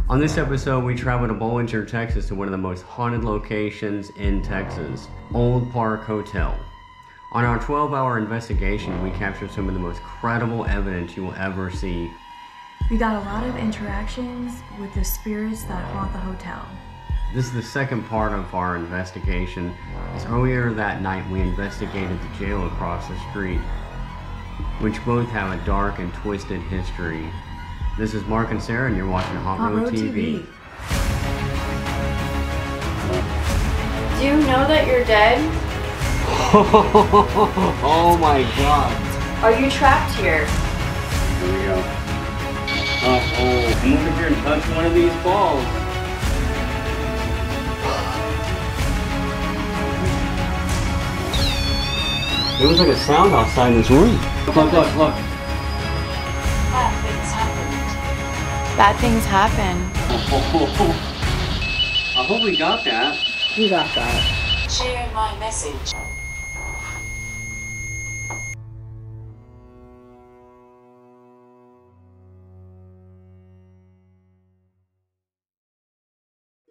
On this episode, we travel to Bollinger, Texas to one of the most haunted locations in Texas, Old Parke Hotel. On our 12-hour investigation, we captured some of the most credible evidence you will ever see. We got a lot of interactions with the spirits that haunt the hotel. This is the second part of our investigation, as earlier that night we investigated the jail across the street, which both have a dark and twisted history. This is Mark and Sarah, and you're watching Haunt Road TV. Do you know that you're dead? Oh my god. Are you trapped here? Here we go. Uh-oh. Move over here and touch one of these balls. There was like a sound outside this room. Look. Bad things happen. I hope we got that. You got that. Share my message.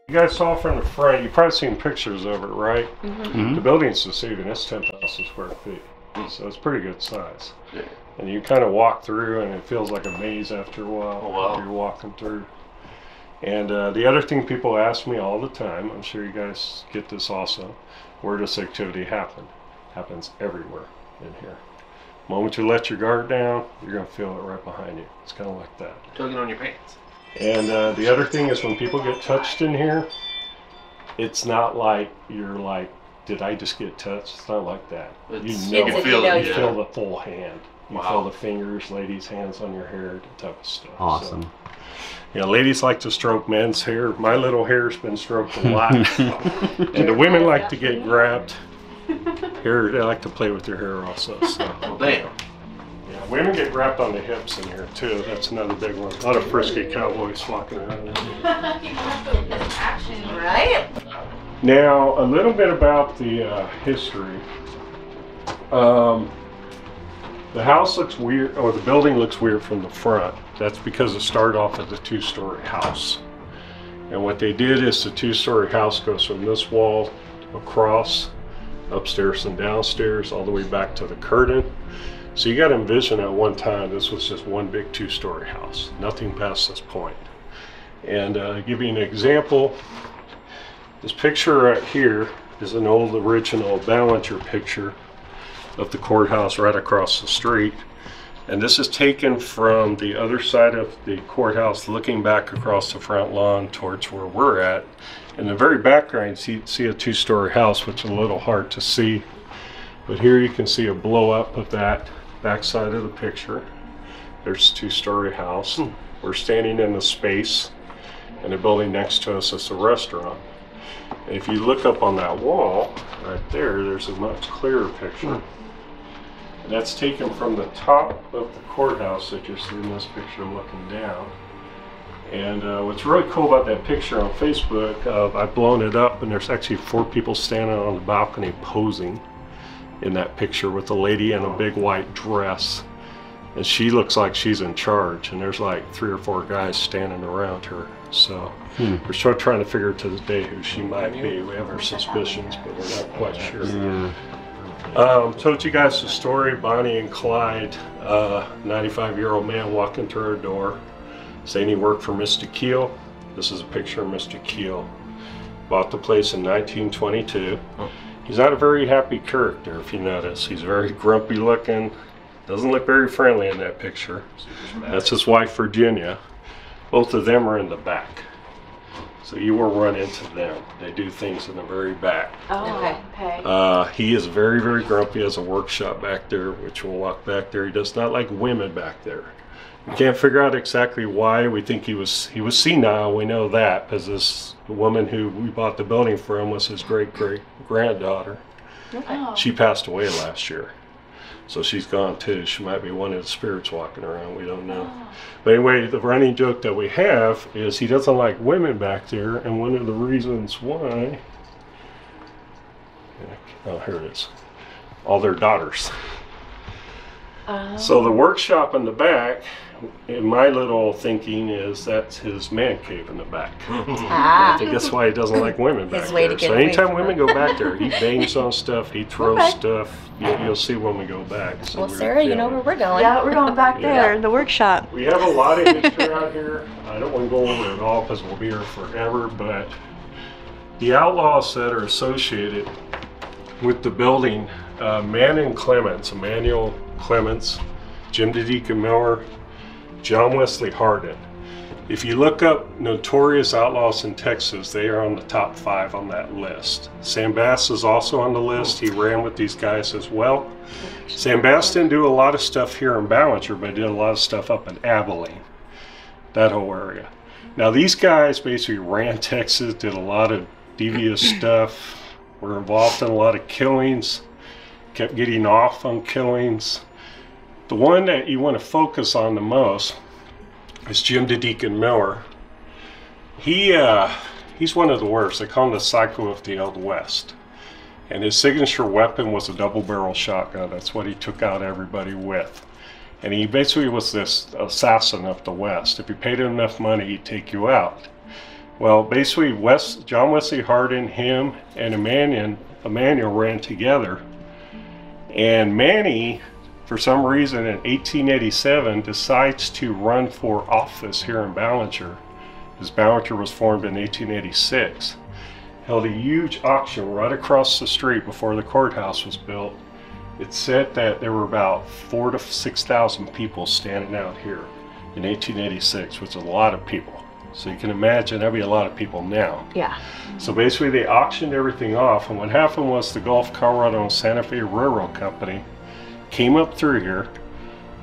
You guys saw from the front, you've probably seen pictures of it, right? Mm-hmm. The building's deceiving, it's 10,000 square feet, so it's pretty good size. Yeah. And you kind of walk through and it feels like a maze after a while. You're walking through. And the other thing people ask me all the time, I'm sure you guys get this also, where does activity happen? Happens everywhere in here. The moment you let your guard down, you're going to feel it right behind you. It's kind of like that. Tugging on your pants. And the other thing is when people get touched in here, it's not like you're like, did I just get touched? It's not like that. You can feel it. You feel the full hand. You feel the fingers, ladies' hands on your hair, that type of stuff. Awesome. So, you know, ladies like to stroke men's hair. My little hair's been stroked a lot. And the women like to get grabbed. Here, they like to play with their hair also. So. Well, damn. Yeah, women get grabbed on the hips in here too. That's another big one. A lot of frisky cowboys walking around in here. Action, right? Now, a little bit about the history. The house looks weird, or the building looks weird from the front. That's because it started off as a two-story house. And what they did is the two-story house goes from this wall across, upstairs and downstairs, all the way back to the curtain. So you got to envision at one time this was just one big two-story house, nothing past this point. And give you an example, this picture right here is an old original Ballinger picture of the courthouse right across the street. And this is taken from the other side of the courthouse, looking back across the front lawn towards where we're at. In the very background, you see a two-story house, which is a little hard to see. But here you can see a blow up of that back side of the picture. There's a two-story house. We're standing in the space, and the building next to us is a restaurant. And if you look up on that wall right there, there's a much clearer picture. And that's taken from the top of the courthouse that you're seeing this picture looking down. And what's really cool about that picture on Facebook, I've blown it up, and there's actually 4 people standing on the balcony posing in that picture with a lady in a big white dress. And she looks like she's in charge, and there's like 3 or 4 guys standing around her. So we're still trying to figure to this day who she might be. We have our suspicions, but we're not quite sure. Told you guys the story, Bonnie and Clyde, 95-year-old man walked into her door saying he worked for Mr. Keel. This is a picture of Mr. Keel. Bought the place in 1922. He's not a very happy character, if you notice. He's very grumpy looking, doesn't look very friendly in that picture. That's his wife, Virginia. Both of them are in the back. So you will run into them. They do things in the very back. Oh, okay. He is very, very grumpy. He has a workshop back there, which we'll walk back there. He does not like women back there. We can't figure out exactly why. We think he was senile. We know that because this woman who we bought the building from was his great-great-granddaughter. Okay. She passed away last year. So she's gone too. She might be one of the spirits walking around. We don't know. But anyway, the running joke that we have is he doesn't like women back there. And one of the reasons why, oh, here it is, all their daughters. So the workshop in the back in my little thinking is that's his man cave in the back. Ah. I think that's why he doesn't like women back His way to there. get So away anytime from women them. go back there, he bangs on stuff, he throws Okay. stuff. You'll see when we go back. So Well, we're Sarah, you know feeling where we're going. Yeah, we're going back Yeah. there, the workshop. We have a lot of history out here. I don't want to go over it all because we'll be here forever, but the outlaws that are associated with the building, Emmanuel Clements, Jim Deacon Miller, John Wesley Hardin. If you look up notorious outlaws in Texas, they are on the top 5 on that list. Sam Bass is also on the list. He ran with these guys as well. Sam Bass didn't do a lot of stuff here in Ballinger, but did a lot of stuff up in Abilene, that whole area. Now these guys basically ran Texas, did a lot of devious stuff, were involved in a lot of killings, kept getting off on killings. The one that you want to focus on the most is Jim Deacon Miller. He's one of the worst. They call him the Psycho of the Old West. And his signature weapon was a double-barrel shotgun. That's what he took out everybody with. And he basically was this assassin of the West. If you paid him enough money, he'd take you out. Well, basically, John Wesley Hardin, him, and Emmanuel ran together. And Manny, for some reason, in 1887, decides to run for office here in Ballinger. Because Ballinger was formed in 1886. Held a huge auction right across the street before the courthouse was built. It said that there were about 4,000 to 6,000 people standing out here in 1886, which is a lot of people. So you can imagine there'll be a lot of people now. Yeah. So basically they auctioned everything off, and what happened was the Gulf, Colorado and Santa Fe Railroad Company came up through here,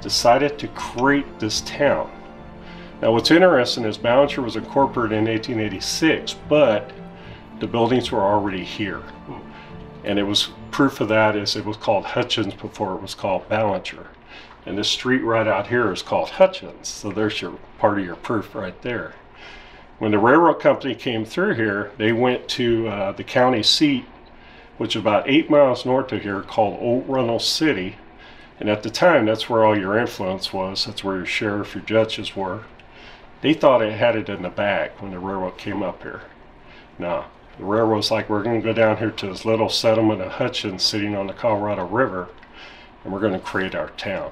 decided to create this town. Now what's interesting is Ballinger was incorporated in 1886, but the buildings were already here. And it was proof of that is it was called Hutchins before it was called Ballinger. And this street right out here is called Hutchins. So there's your part of your proof right there. When the railroad company came through here, they went to the county seat, which is about 8 miles north of here, called Old Runnel City. And at the time, that's where all your influence was. That's where your sheriff, your judges were. They thought it had it in the bag when the railroad came up here. No, the railroad's like, we're going to go down here to this little settlement of Hutchins sitting on the Colorado River, and we're going to create our town.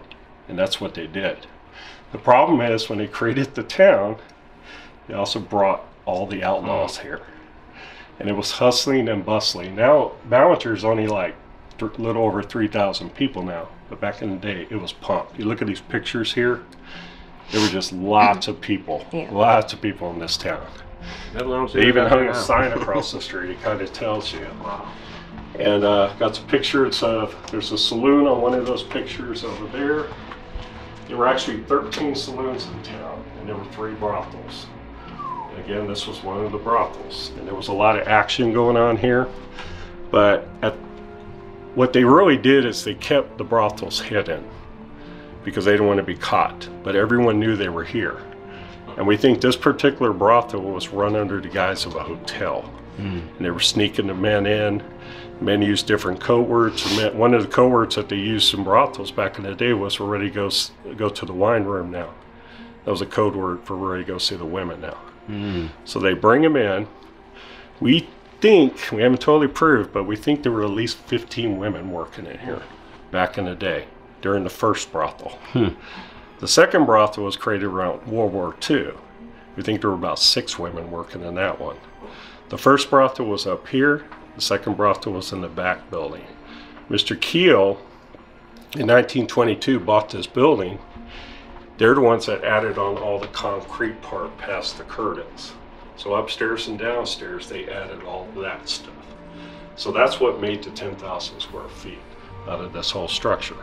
And that's what they did. The problem is when they created the town, they also brought all the outlaws here. And it was hustling and bustling. Now, Ballinger's only like a little over 3,000 people now. But back in the day, it was pumped. You look at these pictures here, there were just lots of people. Yeah. Lots of people in this town. They even hung a sign across the street. It kind of tells you. Wow. And got some pictures of, there's a saloon on one of those pictures over there. There were actually 13 saloons in town, and there were 3 brothels. And again, this was one of the brothels. And there was a lot of action going on here. But what they really did is they kept the brothels hidden because they didn't want to be caught. But everyone knew they were here. And we think this particular brothel was run under the guise of a hotel. And they were sneaking the men in. Men used different code words. One of the code words that they used in brothels back in the day was "we're ready to go to the wine room now." That was a code word for "we're ready to go see the women now." So they bring them in. We think, we haven't totally proved, but we think there were at least 15 women working in here back in the day during the first brothel. The second brothel was created around World War II. We think there were about 6 women working in that one. The first brothel was up here. The second brothel was in the back building. Mr. Keel, in 1922, bought this building. They're the ones that added on all the concrete part past the curtains. So upstairs and downstairs, they added all of that stuff. So that's what made the 10,000 square feet out of this whole structure.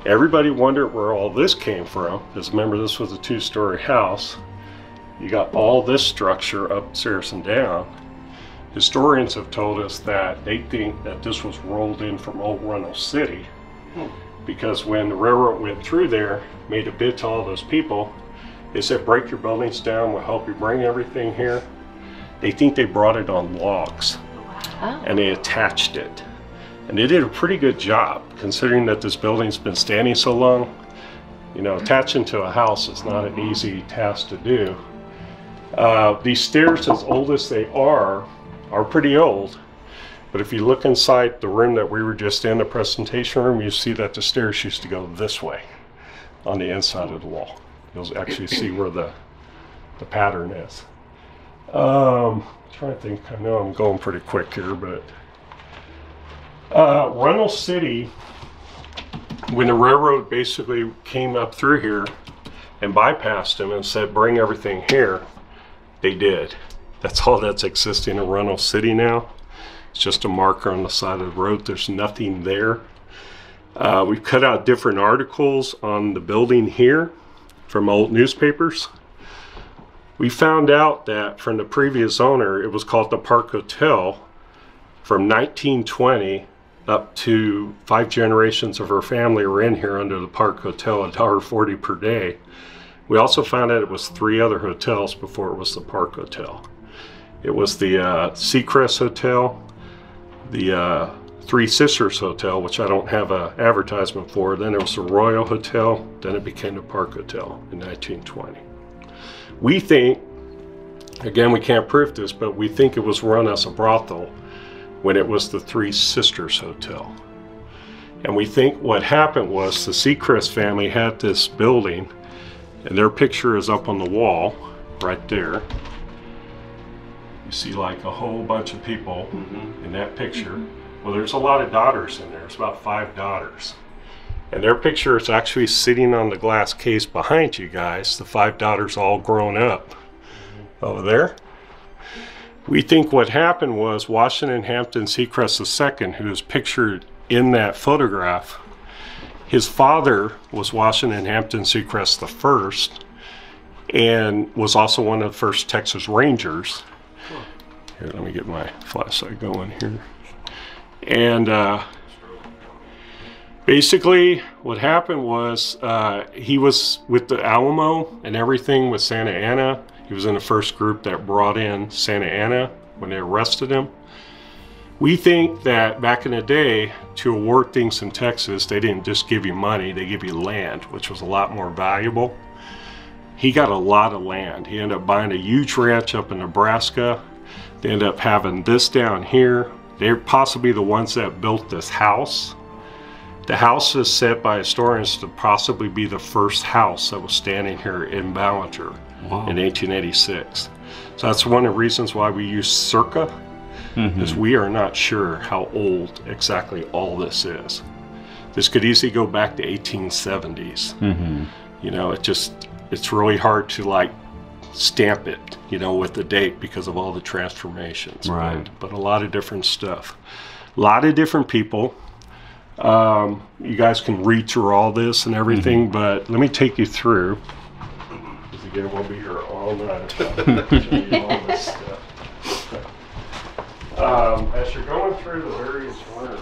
Everybody wondered where all this came from, because remember, this was a 2-story house. You got all this structure upstairs and down. Historians have told us that they think that this was rolled in from Old Runnel City, because when the railroad went through there, made a bid to all those people, they said, break your buildings down, we'll help you bring everything here. They think they brought it on logs, and they attached it. And they did a pretty good job, considering that this building's been standing so long. You know, attaching to a house is not an easy task to do. These stairs, as old as they are pretty old. But if you look inside the room that we were just in, the presentation room, you see that the stairs used to go this way on the inside of the wall. You'll actually see where the pattern is. I'm trying to think, I know I'm going pretty quick here, but Runnels City, when the railroad basically came up through here and bypassed them and said, bring everything here, they did. That's all that's existing in Runnels City now. It's just a marker on the side of the road. There's nothing there. We've cut out different articles on the building here from old newspapers. We found out that from the previous owner, it was called the Parke Hotel, from 1920 up to 5 generations of her family were in here under the Parke Hotel, $1.40 per day. We also found out it was 3 other hotels before it was the Parke Hotel. It was the SCARIEST Hotel, the Three Sisters Hotel, which I don't have an advertisement for. Then it was the Royal Hotel. Then it became the Parke Hotel in 1920. We think, again, we can't prove this, but we think it was run as a brothel when it was the Three Sisters Hotel. And we think what happened was the SCARIEST family had this building, and their picture is up on the wall right there. You see like a whole bunch of people in that picture. Well, there's a lot of daughters in there. It's about 5 daughters. And their picture is actually sitting on the glass case behind you guys. The 5 daughters all grown up over there. We think what happened was Washington Hampton Secrest II, who is pictured in that photograph, his father was Washington Hampton Secrest I and was also one of the first Texas Rangers. Here, let me get my flashlight going here. And basically what happened was he was with the Alamo and everything with Santa Ana. He was in the first group that brought in Santa Ana when they arrested him. We think that back in the day, to award things in Texas, they didn't just give you money, they give you land, which was a lot more valuable. He got a lot of land. He ended up buying a huge ranch up in Nebraska. They ended up having this down here. They're possibly the ones that built this house. The house is said by historians to possibly be the first house that was standing here in Ballinger in 1886. So that's one of the reasons why we use circa, is we are not sure how old exactly all this is. This could easily go back to 1870s. You know, it's really hard to like stamp it, you know, with the date because of all the transformations. Right. But a lot of different stuff. A lot of different people. You guys can read through all this and everything, but let me take you through. Because again, we'll be here all night. All this stuff. As you're going through the various rooms,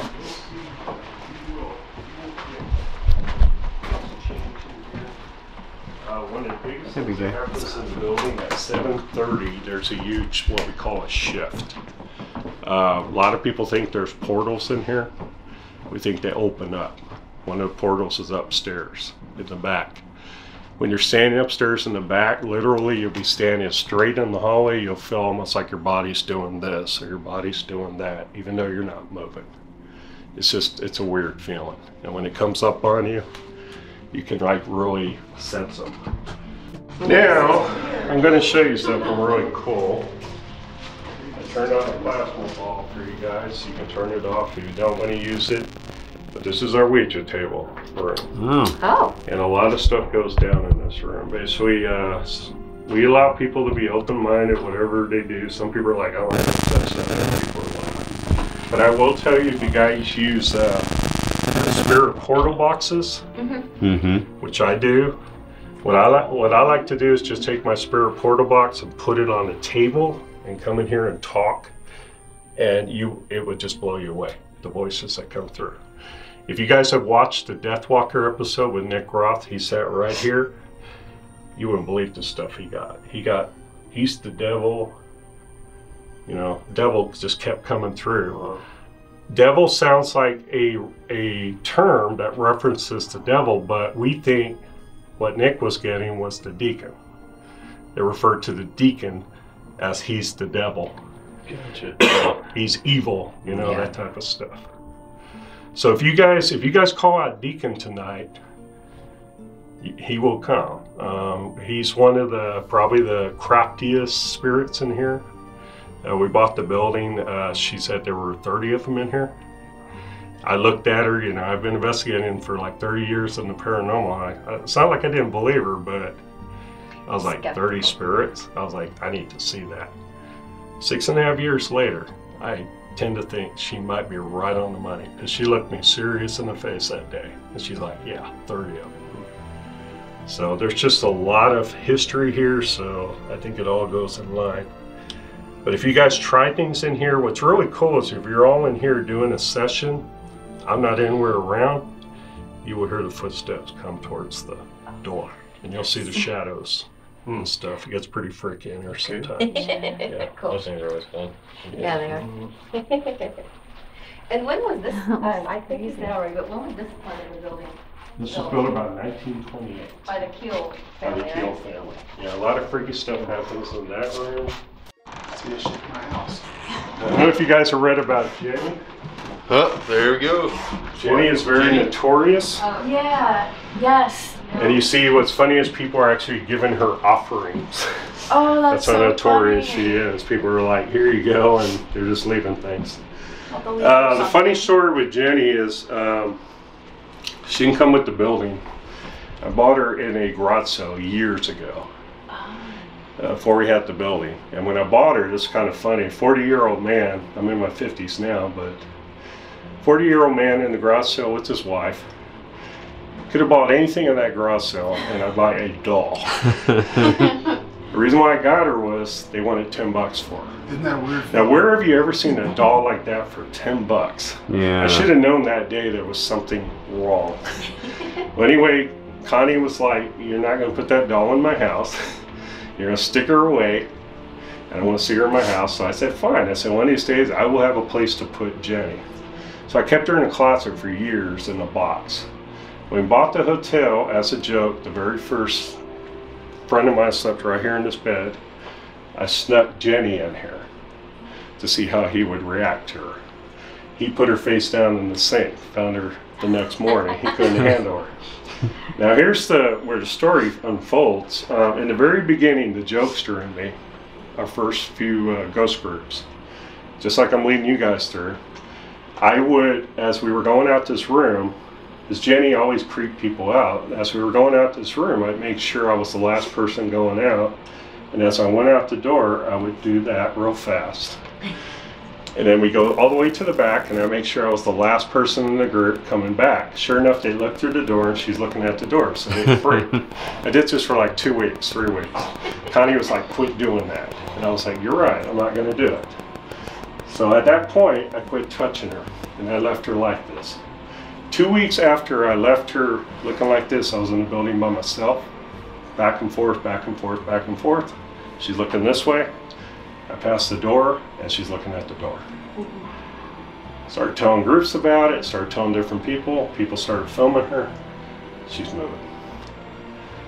you'll see you will one of the biggest things that happens in the building at 7:30, there's a huge, what we call a shift. A lot of people think there's portals in here. We think they open up. One of the portals is upstairs in the back. When you're standing upstairs in the back, literally you'll be standing straight in the hallway. You'll feel almost like your body's doing this or your body's doing that, even though you're not moving. It's a weird feeling. And when it comes up on you, you can like really sense them. Now, I'm going to show you something really cool. I turned on the plasma ball for you guys. You can turn it off if you don't want to use it. But this is our Ouija table room. Oh. And a lot of stuff goes down in this room. Basically, we allow people to be open-minded, whatever they do. Some people are like, I don't have to touch that. Other people are like, but I will tell you, if you guys use spirit portal boxes, which I do, what I like to do is just take my spirit portal box and put it on a table and come in here and talk, and it would just blow you away, the voices that come through. If you guys have watched the Death Walker episode with Nick Roth, he sat right here, you wouldn't believe the stuff he got. He's the devil, you know, devil just kept coming through. Devil sounds like a term that references the devil, but we think what Nick was getting was the deacon. They referred to the deacon as he's the devil. Gotcha. He's evil, you know, that type of stuff. So if you guys call out deacon tonight, he will come. He's one of probably the craftiest spirits in here. We bought the building. She said there were 30 of them in here. I looked at her, you know, I've been investigating for like 30 years in the paranormal. It's not like I didn't believe her, but I was like, 30 spirits? I was like, I need to see that. 6.5 years later, I tend to think she might be right on the money, because she looked me serious in the face that day. And she's like, yeah, 30 of them. So there's just a lot of history here, so I think it all goes in line. But if you guys try things in here, what's really cool is if you're all in here doing a session, I'm not anywhere around, you will hear the footsteps come towards the door. And you'll see the shadows and stuff. It gets pretty freaky in here sometimes. Yeah. Cool. Those things are always fun. Yeah, they are. And when was this? I think it's now right, but when was this part of the building? This was built about 1928. By the Keel By family, the Keel right? family. Yeah, a lot of freaky stuff happens in that room. See that shit in my house. I don't know if you guys have read about Jenny. Oh, there we go. Jenny is very notorious. Oh, Yeah. Yes. And you see what's funny is people are actually giving her offerings. Oh, That's that's how so notorious funny. she is. People are like, here you go, and they're just leaving things. I'll believe The something. funny story with Jenny is she didn't come with the building. I bought her in a garage sale years ago. Before we had the building. And when I bought her, this is kind of funny, 40-year-old man, I'm in my 50s now, but 40-year-old man in the garage sale with his wife, could have bought anything in that garage sale, and I buy a doll. The reason why I got her was they wanted $10 for her. Isn't that weird? Now, where have you ever seen a doll like that for $10? Yeah. I should have known that day there was something wrong. Well, anyway, Connie was like, you're not going to put that doll in my house. You're going to stick her away. I don't want to see her in my house. So I said, fine. I said, one of these days I will have a place to put Jenny. So I kept her in a closet for years in a box. When we bought the hotel, as a joke, the very first friend of mine slept right here in this bed. I snuck Jenny in here to see how he would react to her. He put her face down in the sink, found her the next morning. He couldn't handle her. Now here's where the story unfolds. In the very beginning, the jokester in me, our first few ghost groups, just like I'm leading you guys through, I would, as we were going out this room, because Jenny always creeped people out, as we were going out this room, I'd make sure I was the last person going out. And as I went out the door, I would do that real fast. And then we go all the way to the back, and I make sure I was the last person in the group coming back. Sure enough, they look through the door, and she's looking at the door, so they freak. I did this for like 2 weeks, 3 weeks. Connie was like, quit doing that. And I was like, you're right, I'm not gonna do it. So at that point, I quit touching her, and I left her like this. 2 weeks after I left her looking like this, I was in the building by myself, back and forth, back and forth, back and forth. She's looking this way. I passed the door, and she's looking at the door. Started telling groups about it, started telling different people. People started filming her. She's moving.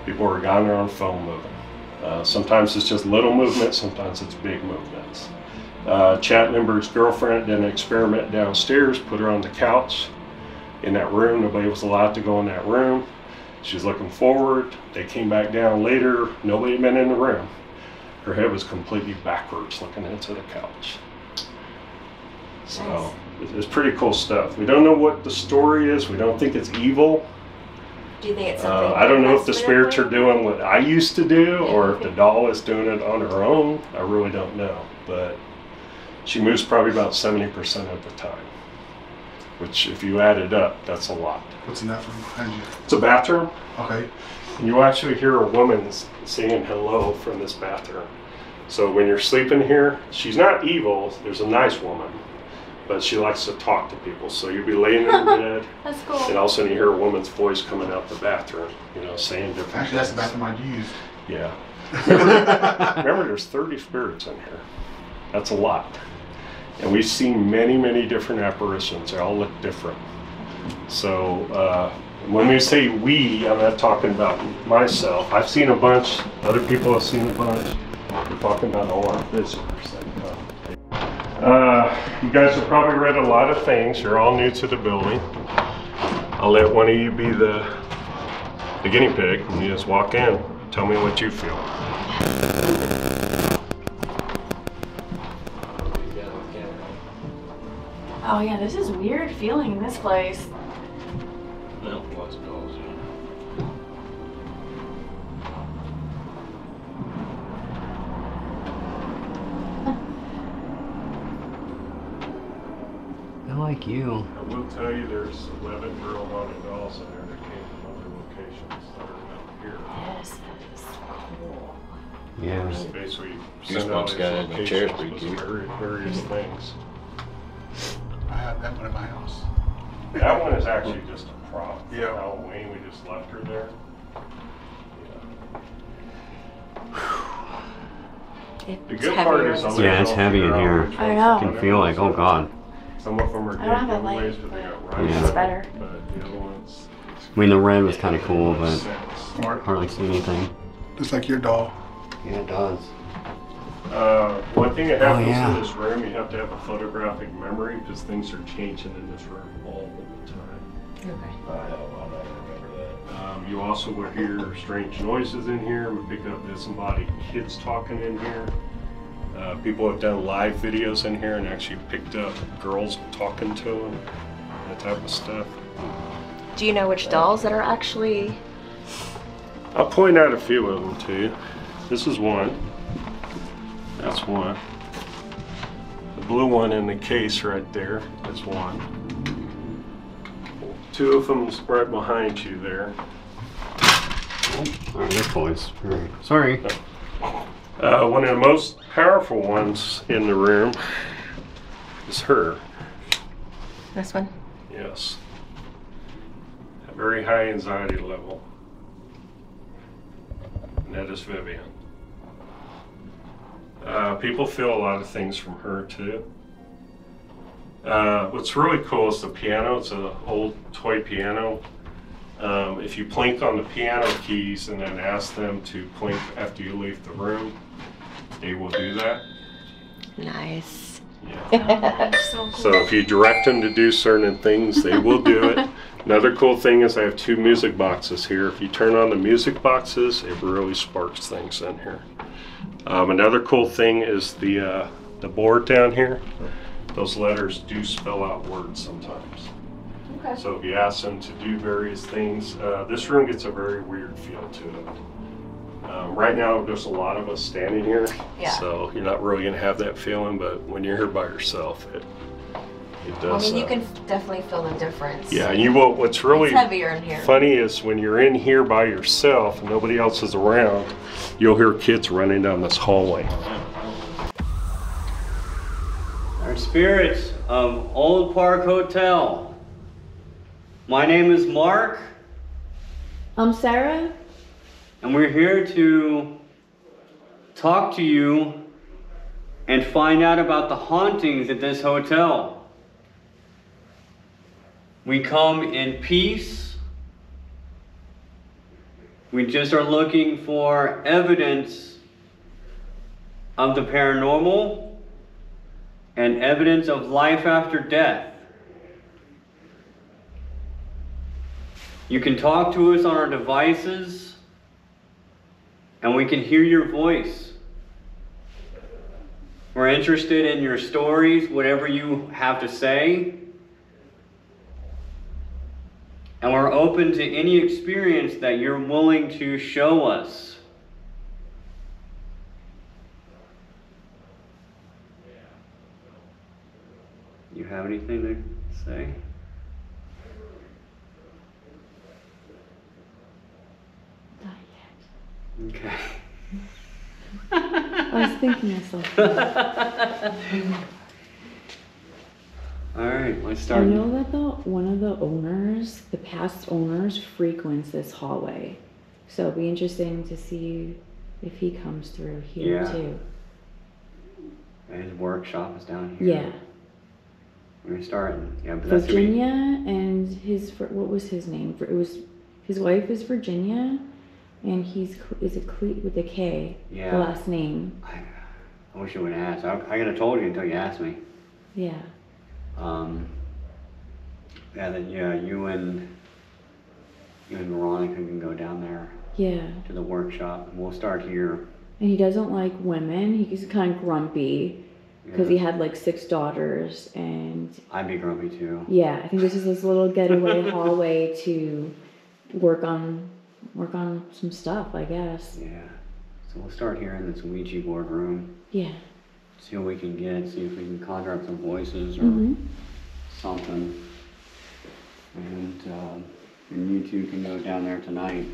People were got her on phone moving. Sometimes it's just little movements, sometimes it's big movements. Chad Lindbergh's girlfriend did an experiment downstairs, put her on the couch in that room. Nobody was allowed to go in that room. She was looking forward. They came back down later. Nobody had been in the room. Her head was completely backwards looking into the couch. So it's pretty cool stuff. We don't know what the story is. We don't think it's evil. Do you think it's something? I don't know if the spirits are doing what I used to do or if the doll is doing it on her own. I really don't know. But she moves probably about 70% of the time, which if you add it up, that's a lot. What's in that room behind you? It's a bathroom. Okay. And you actually hear a woman singing hello from this bathroom. So when you're sleeping here, she's not evil. There's a nice woman, but she likes to talk to people. So you'll be laying in bed, That's cool. and all of a sudden you hear a woman's voice coming out the bathroom, you know, saying different Actually, that's the things. bathroom I used. Yeah. Remember, there's 30 spirits in here. That's a lot. And we've seen many, many different apparitions. They all look different. So when we say we, I'm not talking about myself. I've seen a bunch. Other people have seen a bunch. We're talking about all our visitors that come. You guys have probably read a lot of things. You're all new to the building. I'll let one of you be the guinea pig, and you just walk in. Tell me what you feel. Oh yeah, this is weird feeling in this place. No, lots of dolls. I like you. I will tell you there's 11 real haunted dolls in there that came from other locations that are not here. Yes, that is cool. Yeah. Just basically send out Goosebumps these got it, and the chair's locations pretty with cute. various things. I have that one in my house. That one is actually just a prop. For Yeah. Halloween, we just left her there. The good part is Yeah, it's heavy in here. I know. I can feel like, oh god. Some of them are I don't have dead a light, giveaways, but they got but right. it's better. But the other ones. I mean, the red was kind of cool, but Smart. hardly see anything. Just like your doll. Yeah, it does. One thing that happens yeah. in this room, you have to have a photographic memory because things are changing in this room all the time. Okay. I don't remember that. You also will hear strange noises in here. We pick up disembodied kids talking in here. People have done live videos in here and actually picked up girls talking to them, that type of stuff. Do you know which dolls that are actually? I'll point out a few of them to you. This is one. That's one. The blue one in the case right there is one. Two of them's right behind you there. Oh, this voice. Sorry. One of the most powerful ones in the room is her. This one? Yes. A very high anxiety level. And that is Vivian. People feel a lot of things from her too. What's really cool is the piano. It's an old toy piano. If you plink on the piano keys and then ask them to plink after you leave the room, they will do that. Nice. Yeah. So cool. So if you direct them to do certain things, they will do it. Another cool thing is I have two music boxes here. If you turn on the music boxes, it really sparks things in here. Another cool thing is the board down here. Those letters do spell out words sometimes. Okay. So if you ask them to do various things, this room gets a very weird feel to it. Right now, there's a lot of us standing here, Yeah. so you're not really gonna have that feeling, but when you're here by yourself, it does. I mean, you can definitely feel the difference. Yeah, and you will, what's really It's heavier in here. funny is when you're in here by yourself and nobody else is around, you'll hear kids running down this hallway. Our spirits of Old Parke Hotel. My name is Mark, I'm Sarah. and we're here to talk to you and find out about the hauntings at this hotel. We come in peace. We just are looking for evidence of the paranormal and evidence of life after death. You can talk to us on our devices, and we can hear your voice. We're interested in your stories, whatever you have to say. And we're open to any experience that you're willing to show us. You have anything to say? Not yet. Okay. I was thinking of something. All right, let's I start. know that one of the owners, the past owners, frequents this hallway. So it'll be interesting to see if he comes through here Yeah. too. His workshop is down here. Yeah. We're starting. Yeah, but that's Virginia and what was his name? It was his wife is Virginia, and is with a K. Yeah. The last name. I wish you would have asked. I could have told you until you asked me. Yeah. Yeah. Then you and Veronica can go down there. Yeah. To the workshop, and we'll start here. And he doesn't like women. He's kind of grumpy because he had like 6 daughters, and I'd be grumpy too. yeah, I think this is his little getaway hallway to work on some stuff, I guess. Yeah. So we'll start here in this Ouija board room. Yeah. See what we can get. See if we can conjure up some voices or something. And you two can go down there tonight.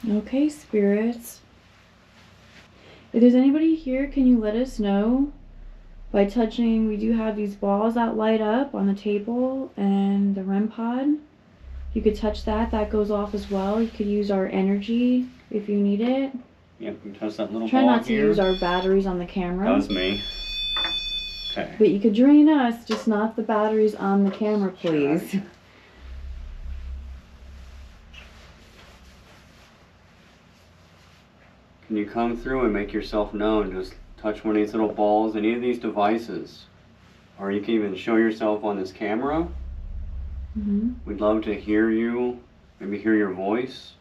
Okay, spirits. If there's anybody here, can you let us know by touching? We do have these balls that light up on the table and the REM pod. You could touch that. That goes off as well. You could use our energy if you need it. Yep, you touch that little Try ball not to here. use our batteries on the camera. That was me. Okay. But you could drain us, just not the batteries on the camera, please. Sure. Can you come through and make yourself known? Just touch one of these little balls, any of these devices. Or you can even show yourself on this camera. We'd love to hear you, maybe hear your voice.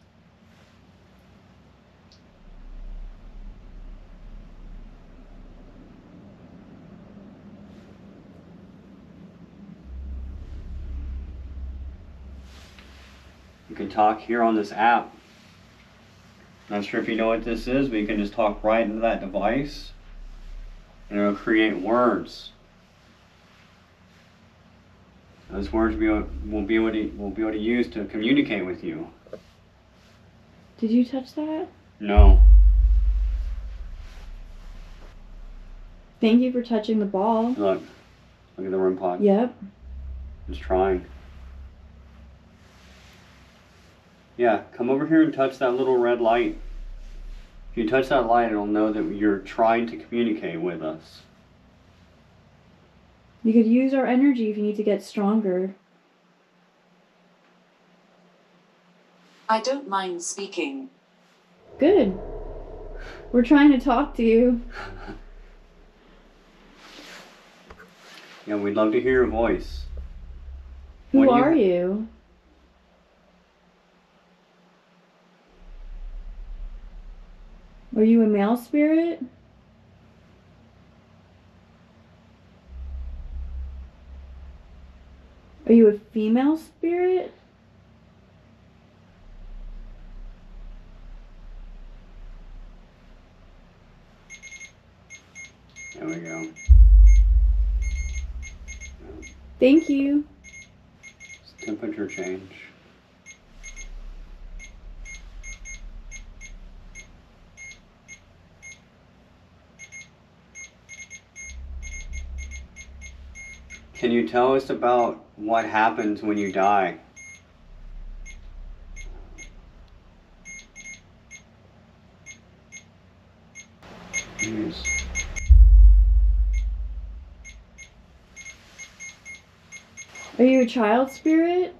You can talk here on this app. Not sure if you know what this is, but you can just talk right into that device and it'll create words. Those words we'll be able to use to communicate with you. Did you touch that? No. Thank you for touching the ball. Look at the REM pod. Yep. It's trying. Yeah, come over here and touch that little red light. If you touch that light, it'll know that you're trying to communicate with us. You could use our energy if you need to get stronger. I don't mind speaking. Good. We're trying to talk to you. Yeah, we'd love to hear your voice. Who are you? Are you a male spirit? Are you a female spirit? There we go. Thank you. It's temperature change. Can you tell us about what happens when you die? Yes. Are you a child spirit?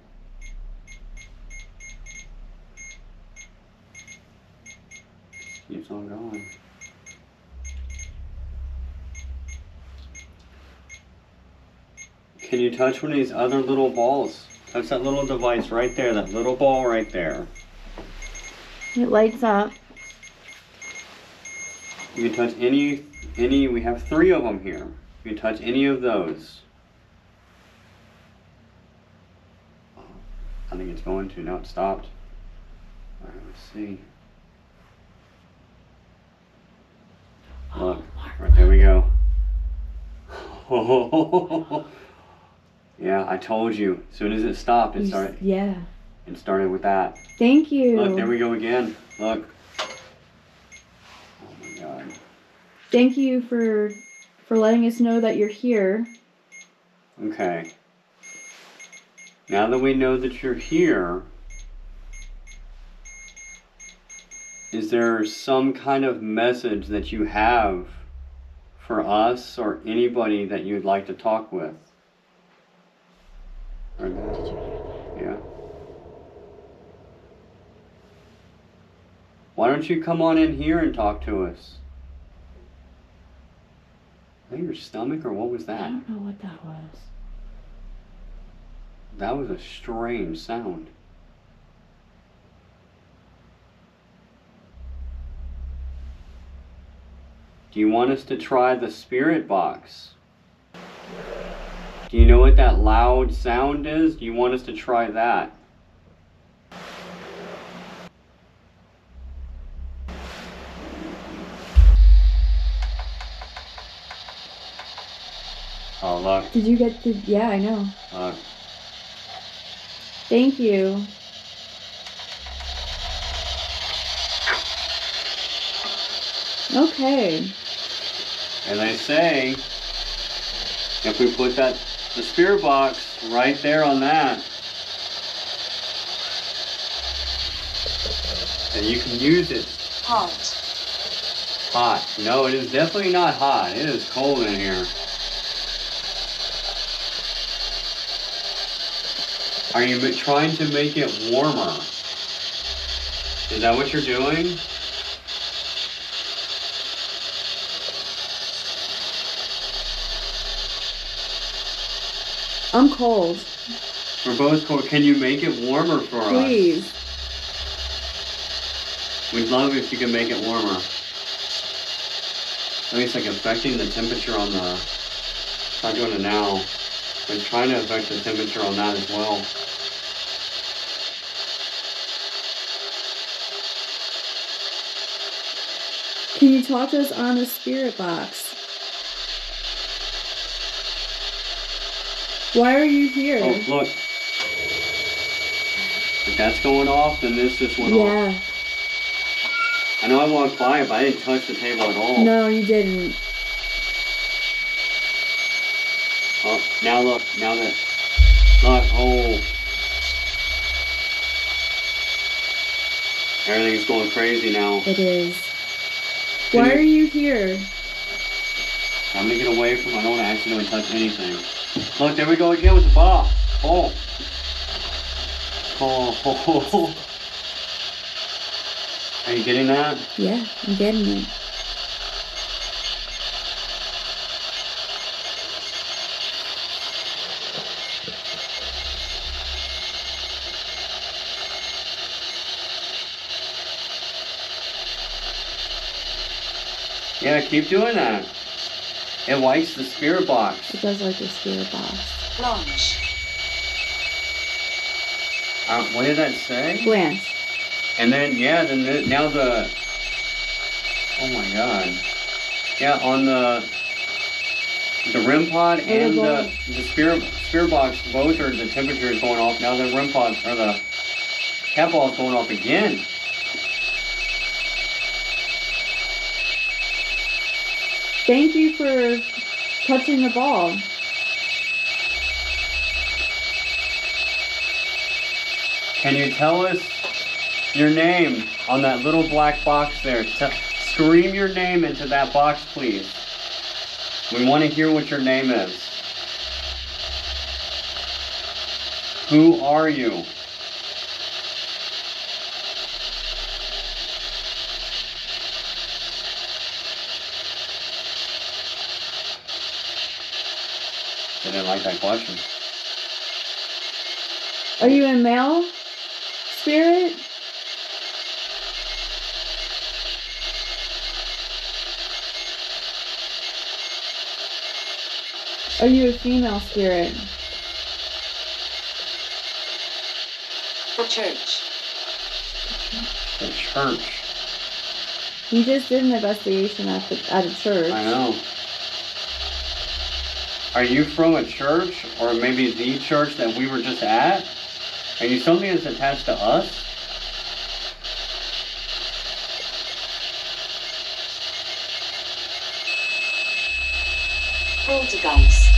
Keeps on going. Can you touch one of these other little balls? Touch that little device right there, that little ball right there. It lights up. You can touch any, we have 3 of them here. You can touch any of those. I think it's going to, now it stopped. Alright, let's see. Look, right there we go. Yeah, I told you. As soon as it stopped, it started. Yeah. It started with that. Thank you. Look, there we go again. Look. Oh my God. Thank you for letting us know that you're here. Okay. Now that we know that you're here, is there some kind of message that you have for us or anybody that you'd like to talk with? Or, yeah. Why don't you come on in here and talk to us? Was that your stomach or what was I that? don't know what that was. That was a strange sound. Do you want us to try the spirit box? Do you know what that loud sound is? Do you want us to try that? Oh, look. Did you get the... Yeah, I know. Look. Thank you. Okay. And they say, if we put the spirit box right there on that, then you can use it. Hot. Hot. No, it is definitely not hot. It is cold in here. Are you trying to make it warmer? Is that what you're doing? I'm cold. We're both cold. Can you make it warmer for us? Please. We'd love if you could make it warmer. At least like affecting the temperature on the... Not doing it now. But trying to affect the temperature on that as well. Can you talk to us on the spirit box? Why are you here? Oh, look. If that's going off, then this just went off. Yeah. I know I walked by it, but I didn't touch the table at all. No, you didn't. Oh, now look. Now that... Look. Oh. Everything's going crazy now. It is. Why are you here? I'm gonna get away from... I don't want to accidentally touch anything. Look, there we go again with the ball. Oh. Oh. Are you getting that? Yeah, I'm getting it. Yeah, keep doing that. It likes the spirit box. It does like the spirit box. Blanche. What did that say? Blanche. And then, yeah, now the... Oh my god. Yeah, on the REM pod and the spirit box, both are, the temperature is going off. Now the REM pod, or the cat ball is going off again. Thank you for touching the ball. Can you tell us your name on that little black box there? Scream your name into that box, please. We want to hear what your name is. Who are you? I didn't like that question. Are you a male spirit? Are you a female spirit? The church. The church. We just did an investigation at a church. I know. Are you from a church, or maybe the church that we were just at? Are you something that's attached to us? Poltergeist.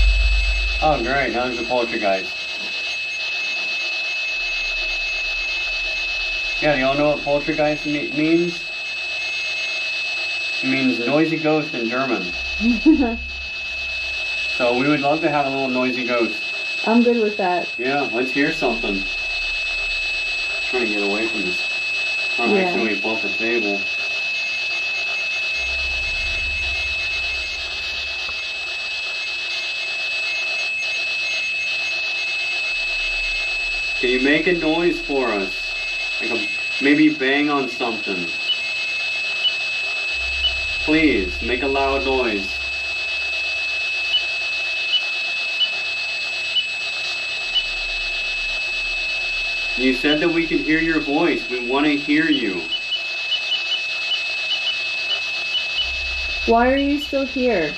Oh great, now there's a poltergeist. Yeah, you all know what poltergeist means? It means noisy ghost in German. So we would love to have a little noisy ghost. I'm good with that. Yeah, let's hear something. Trying to get away from this. I accidentally bump the table. Can you make a noise for us? Like maybe bang on something. Please, make a loud noise. You said that we could hear your voice. We want to hear you. Why are you still here?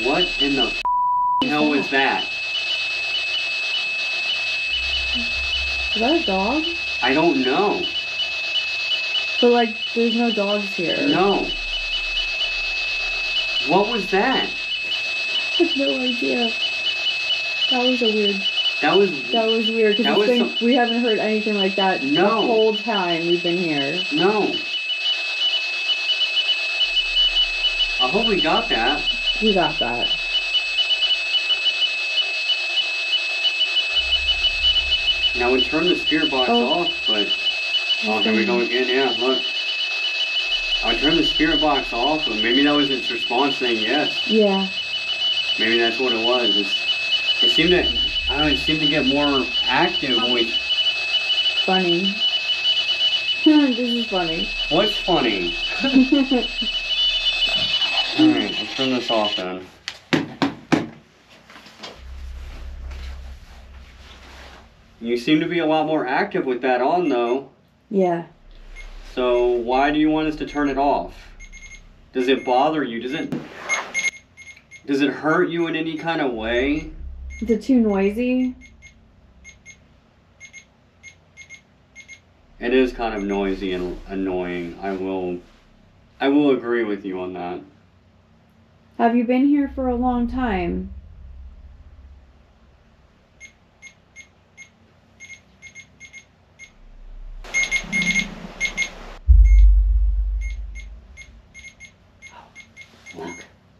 What in the hell was that? Is that a dog? I don't know. But like, there's no dogs here. No. What was that? I have no idea. That was weird. That was weird because we haven't heard anything like that the whole time we've been here. No. I hope we got that. We got that. Now we turn the spirit box off, but here we go again. Yeah, look. I turned the spirit box off, but maybe that was its response saying yes. Yeah. Maybe that's what it was. It seemed to, I don't know, it seemed to get more active when we... Funny. This is funny. What's funny? Alright, let's turn this off then. You seem to be a lot more active with that on though. Yeah. So why do you want us to turn it off? Does it bother you? Does it hurt you in any kind of way? Is it too noisy? It is kind of noisy and annoying. I will agree with you on that. Have you been here for a long time?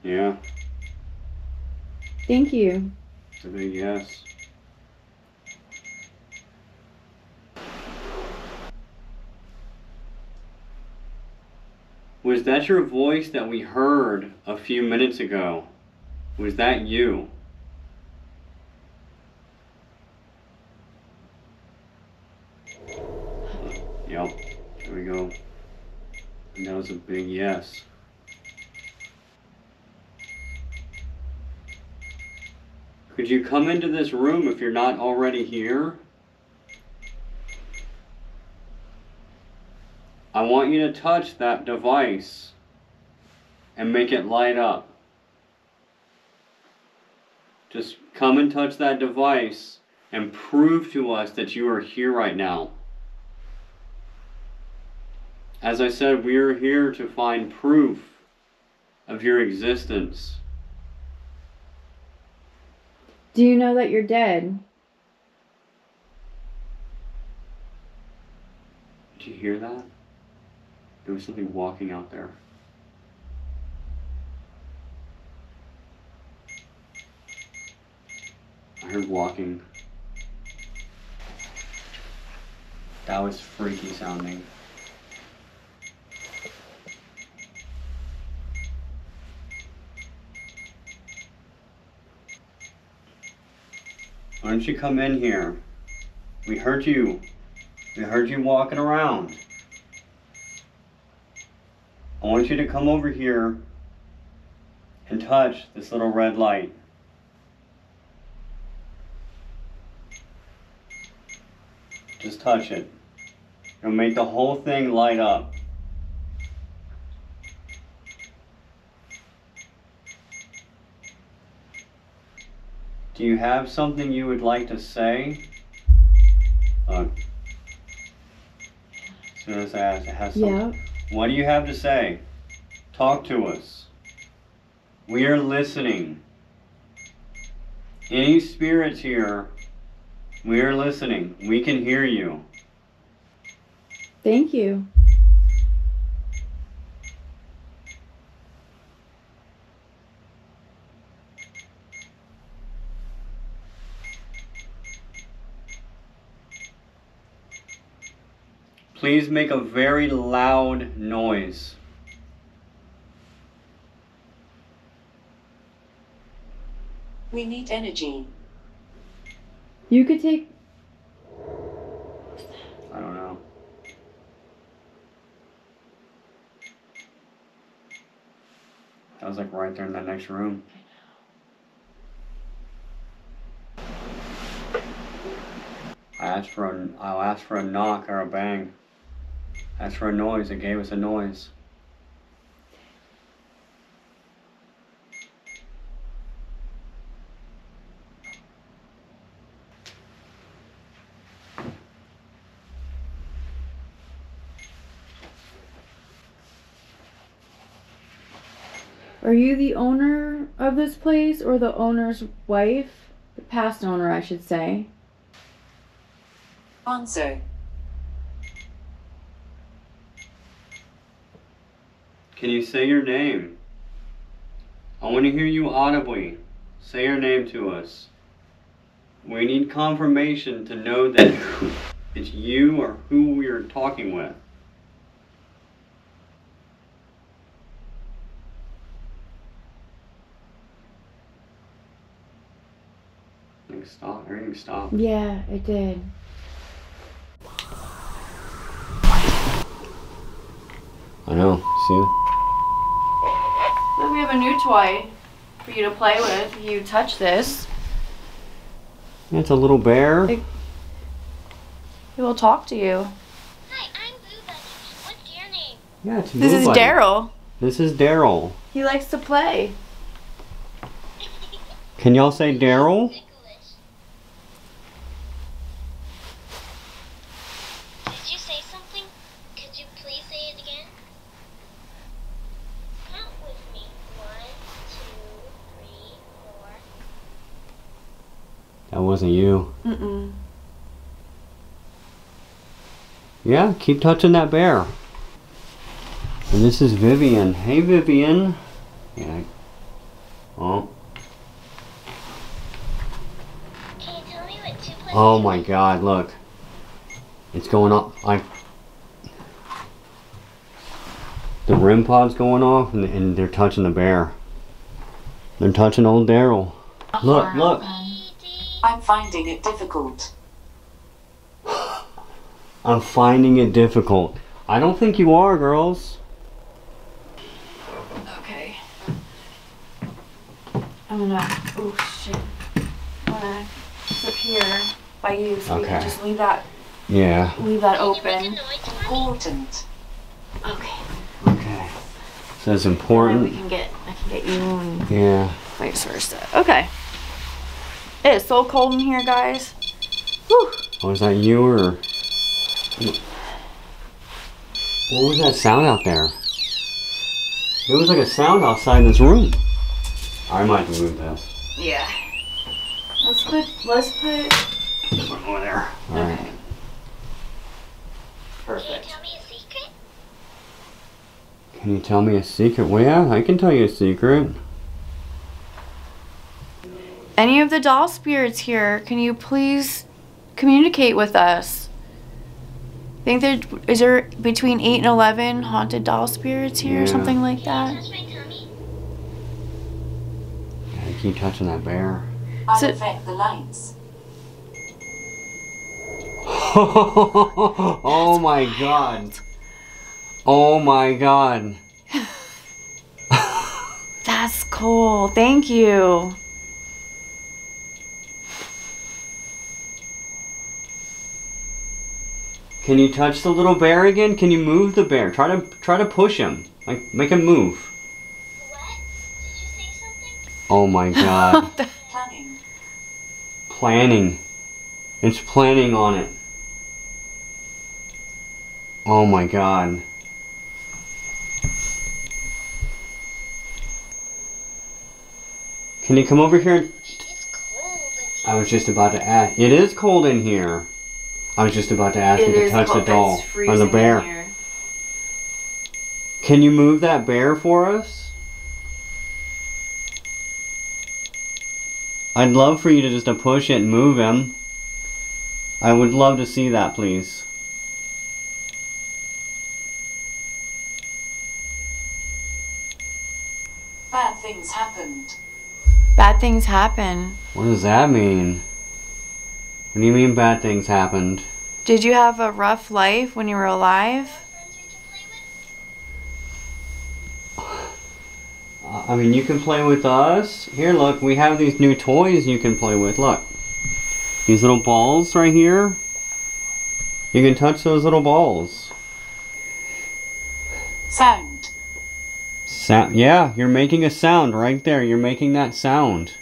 Yeah. Thank you. It's a big yes. Was that your voice that we heard a few minutes ago? Was that you? Yep. There we go. And that was a big yes. Could you come into this room if you're not already here? I want you to touch that device and make it light up. Just come and touch that device and prove to us that you are here right now. As I said, we are here to find proof of your existence. Do you know that you're dead? Did you hear that? There was something walking out there. I heard walking. That was freaky sounding. Why don't you come in here? We heard you. We heard you walking around. I want you to come over here and touch this little red light. Just touch it. It'll make the whole thing light up. Do you have something you would like to say? As soon as I ask, it has something. Yeah. What do you have to say? Talk to us. We are listening. Any spirits here, we are listening. We can hear you. Thank you. Please make a very loud noise. We need energy. You could take... I don't know. That was like right there in that next room. I'll ask for a knock or a bang. Ask for a noise. It gave us a noise. Are you the owner of this place or the owner's wife? The past owner, I should say. Answer. Can you say your name? I want to hear you audibly. Say your name to us. We need confirmation to know that it's you or who we are talking with. Stop. Everything stopped. Yeah, it did. I know. See? Look, we have a new toy for you to play with. You touch this. It's a little bear. It will talk to you. Hi, I'm Boo Buddy. What's your name? Yeah, it's This is Buddy. Daryl. This is Daryl. He likes to play. Can y'all say Daryl? Nicholas. Did you say something? Could you please say it again? Count with me. 1, 2, 3, 4. That wasn't you. Mm-mm. Yeah, keep touching that bear. And this is Vivian. Hey, Vivian. Yeah. Oh. Can you tell me what 2 plus Oh 2 my is? God! Look. It's going off. The REM pod's going off, and they're touching the bear. They're touching old Daryl. Look, look. I'm finding it difficult. I'm finding it difficult. I don't think you are, girls. Okay. I'm gonna... Oh, shit. I'm gonna disappear by you so we can Okay. just leave that Yeah. Leave that Can you open. make a noise for me? Important. Okay. Okay. So it's And then important. I can get you and Yeah. vice versa. Okay. It is so cold in here, guys. Whew. Was that you or? What was that sound out there? There was like a sound outside this room. I might have to move this. Yeah. Let's put This one over there. All right. okay. Can you Perfect. tell me a secret? Can you tell me a secret? Well, yeah, I can tell you a secret. Any of the doll spirits here, can you please communicate with us? I think is there between 8 and 11 haunted doll spirits here or Yeah. something like Can you that? touch my tummy? Yeah, I keep touching that bear. I'll So- affect the lights. Oh my God. Oh my God. That's cool. Thank you. Can you touch the little bear again? Can you move the bear? Try to push him. Like make him move. What? Did you say something? Oh my God. Planning. Planning. It's planning on it. Oh my God. Can you come over here? It's cold. I was just about to ask. It is cold in here. I was just about to ask you to touch the doll or the bear. Can you move that bear for us? I'd love for you to just push it and move him. I would love to see that, please. Bad things happened. Bad things happen. What does that mean? What do you mean bad things happened? Did you have a rough life when you were alive? I mean, you can play with us. Here, look, we have these new toys you can play with. Look. These little balls right here. You can touch those little balls. Sound. Sound. Yeah, you're making a sound right there. You're making that sound.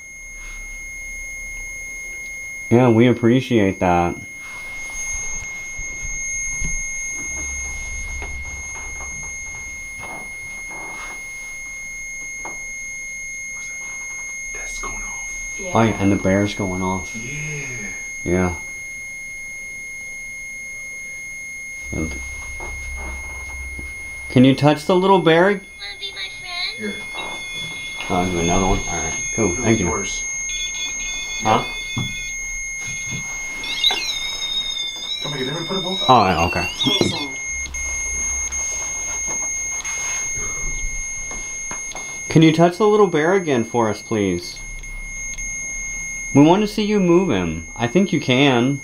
Yeah, we appreciate that. That's going off. Yeah. Oh, yeah, and the bear's going off. Yeah. Yeah. And can you touch the little bear? Wanna be my friend? Here. Oh, do another one? Alright, cool. Thank you. Yours. Huh? Come on, you never put them both up. Oh, yeah, okay. Hazel. Can you touch the little bear again for us, please? We want to see you move him. I think you can.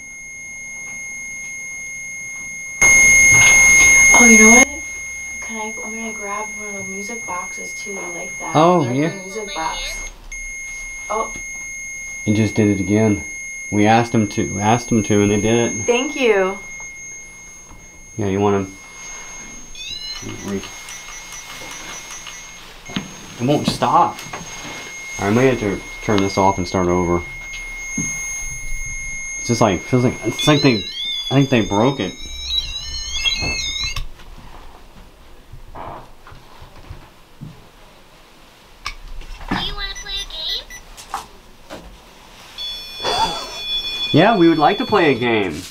Oh, you know what? I'm gonna grab one of the music boxes too, like that. Oh, Like yeah. the music box. Oh, He just did it again. We asked him to, and they did it. thank you. Yeah, you want to... It won't stop. I may have to turn this off and start over. It's just like, feels like, it's like they, I think they broke it. Do you wanna play a game? Yeah, we would like to play a game.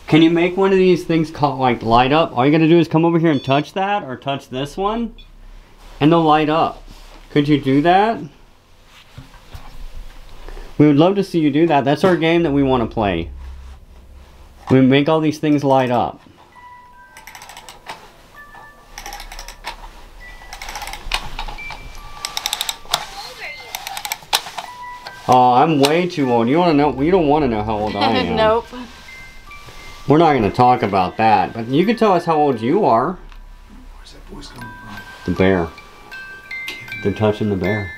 Can you make one of these things called, like, light up? All you gotta do is come over here and touch that, or touch this one, and they'll light up. Could you do that? We would love to see you do that. That's our game that we want to play. We make all these things light up. How old are you? Oh, I'm way too old. You want to know? You don't want to know how old I am. Nope. We're not going to talk about that. But you can tell us how old you are. Where's that voice coming from? The bear. They're touching the bear.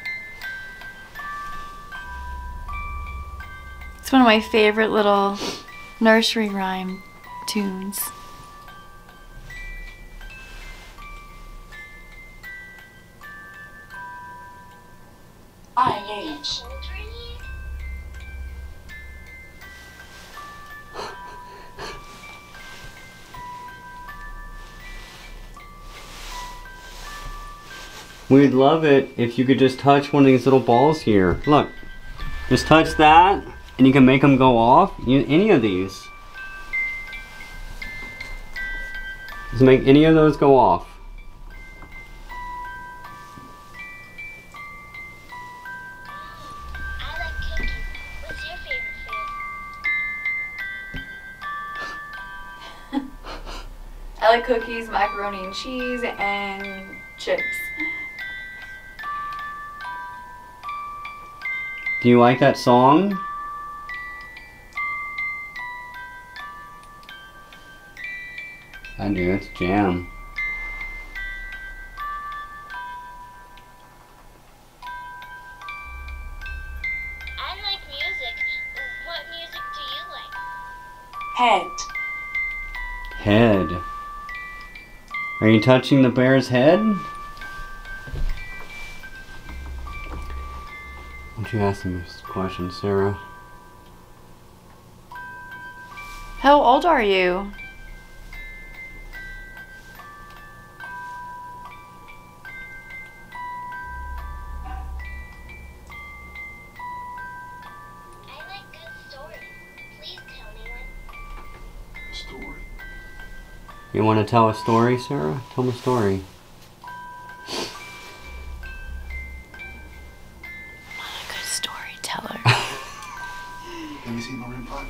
It's one of my favorite little nursery rhyme tunes. IH. How old are you? We'd love it if you could just touch one of these little balls here. Look. Just touch that, and you can make them go off. Any of these. Just make any of those go off. I like cookies. What's your favorite food? I like cookies, macaroni and cheese, and chips. Do you like that song? I do, it's jam. I like music. What music do you like? Head. Head. Are you touching the bear's head? Why don't you ask him this question, Sarah? How old are you? You want to tell a story, Sarah? Tell me a story. Not a good storyteller. Let me see my REM pod.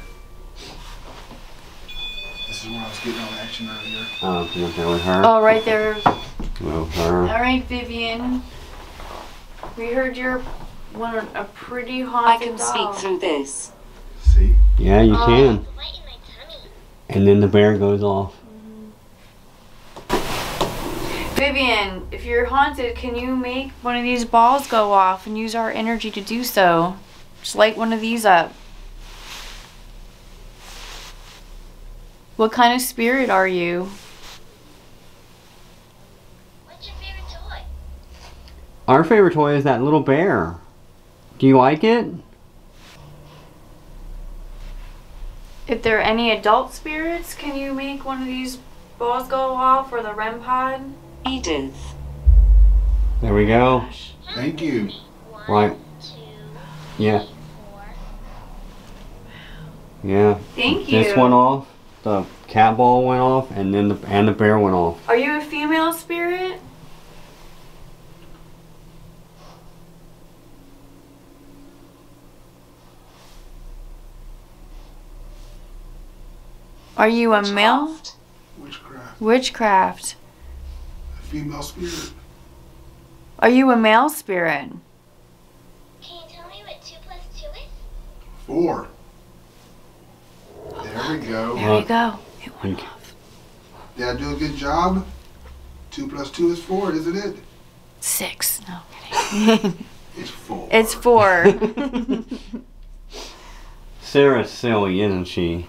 This is where I was getting all the action earlier. Oh, you're up there with her? Oh, right there. Well, her. Alright, Vivian. We heard you're a pretty I haunted can doll. speak through this. See? Yeah, you can. The light in my tummy. And then the bear goes off. Vivian, if you're haunted, can you make one of these balls go off and use our energy to do so? Just light one of these up. What kind of spirit are you? What's your favorite toy? Our favorite toy is that little bear. Do you like it? If there are any adult spirits, can you make one of these balls go off or the REM pod? Edith. There we go. Thank you. Right. 1, 2, Yeah. 3, 4. Yeah. Thank you. This went off. The cat ball went off, and then the bear went off. Are you a female spirit? Are you a male? Witchcraft. Witchcraft. A female spirit. Are you a male spirit? Can you tell me what 2 plus 2 is? 4. There we go. There you go. It went Okay. off. Did I do a good job? 2 plus 2 is 4, isn't it? 6. No, I'm kidding. It's 4. It's 4. Sarah's silly, isn't she?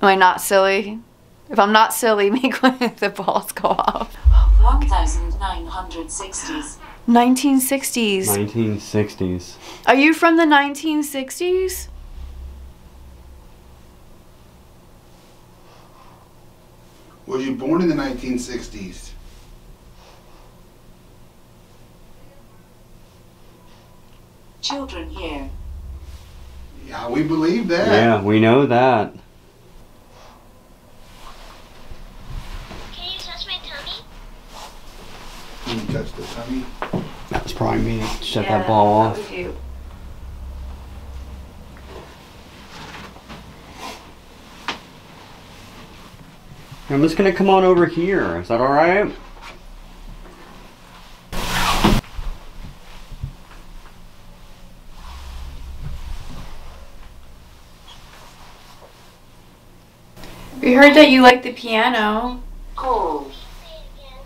Am I not silly? If I'm not silly, make one of the balls go off. 1960s. 1960s. 1960s. Are you from the 1960s? Was you born in the 1960s? Children here. Yeah, we believe that. Yeah, we know that. Can you touch my tummy? Can you touch the tummy? That's probably me. Shut that ball off. That was you. I'm just gonna come on over here. Is that alright? We heard that you like the piano. Call. Say it again.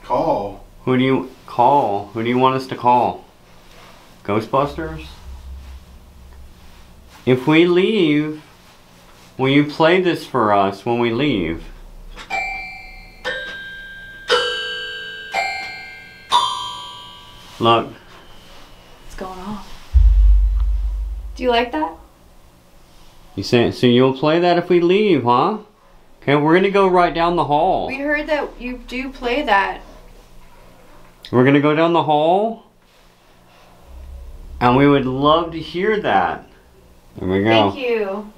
Call. Who do you call? Who do you want us to call? Ghostbusters? If we leave, will you play this for us when we leave? Look. What's going on? Do you like that? You say so you'll play that if we leave, huh? Okay, we're gonna go right down the hall. We heard that you do play that. We're gonna go down the hall. And we would love to hear that. There we go. Thank you.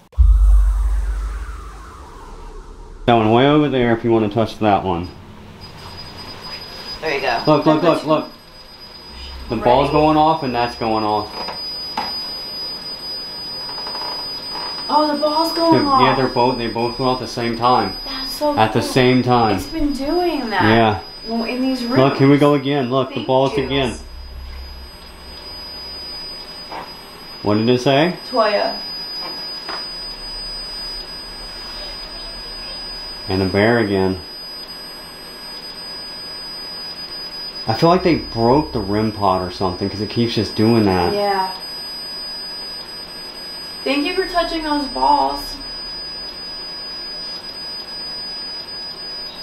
That one way over there if you want to touch that one. There you go. Look, look, look, look. The ball's going off and that's going off. Oh, the ball's going off. Yeah, they both go off at the same time. That's so At the cool. same time. It's been doing that. Yeah. Well, in these rooms. Look, here we go again. Look, the Thank ball's you. again. What did it say? Toya. And a bear again. I feel like they broke the REM pod or something because it keeps just doing that. Yeah. Thank you for touching those balls.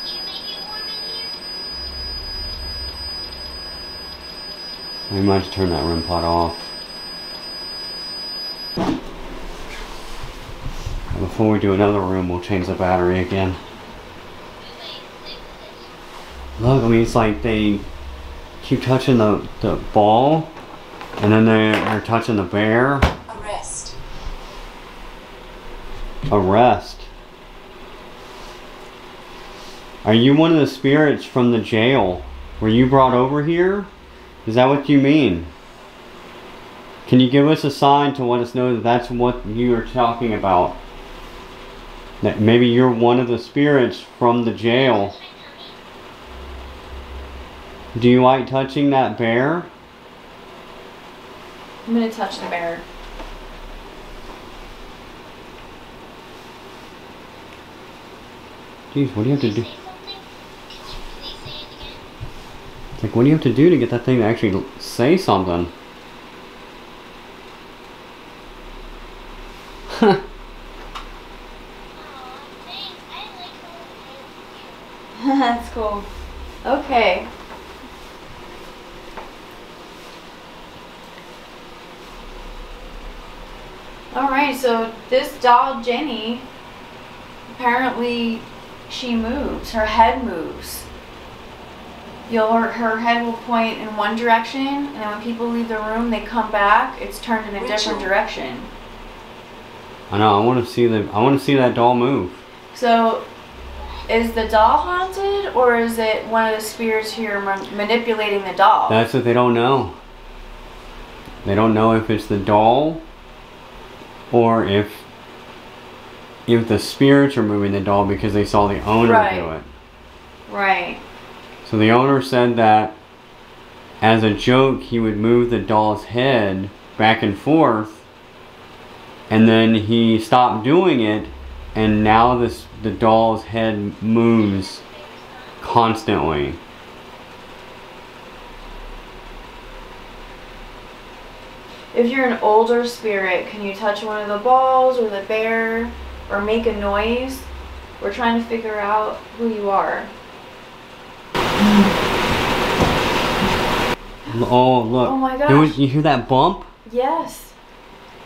Did you make it warm in here? We might have to turn that REM pod off. Before we do another room, we'll change the battery again. Look, I mean, it's like they keep touching the ball, and then they're touching the bear. Arrest. arrest. Are you one of the spirits from the jail? Were you brought over here? Is that what you mean? Can you give us a sign to let us know that that's what you are talking about? That maybe you're one of the spirits from the jail. Do you like touching that bear? I'm gonna touch the bear. Jeez, what do you have to do? It's like, what do you have to do to get that thing to actually say something? That's cool. Okay. Alright, so this doll, Jenny, apparently she moves. Her head moves. Her head will point in one direction, and then when people leave the room, they come back, it's turned in a different direction. I know, I want to see that doll move. So, is the doll haunted, or is it one of the spirits here manipulating the doll? That's what they don't know. They don't know if it's the doll, or if the spirits are moving the doll because they saw the owner do it. Right. So the owner said that as a joke he would move the doll's head back and forth, and then he stopped doing it, and now the doll's head moves constantly. If you're an older spirit, can you touch one of the balls or the bear or make a noise? We're trying to figure out who you are. Oh, look. Oh my gosh. You hear that bump? Yes.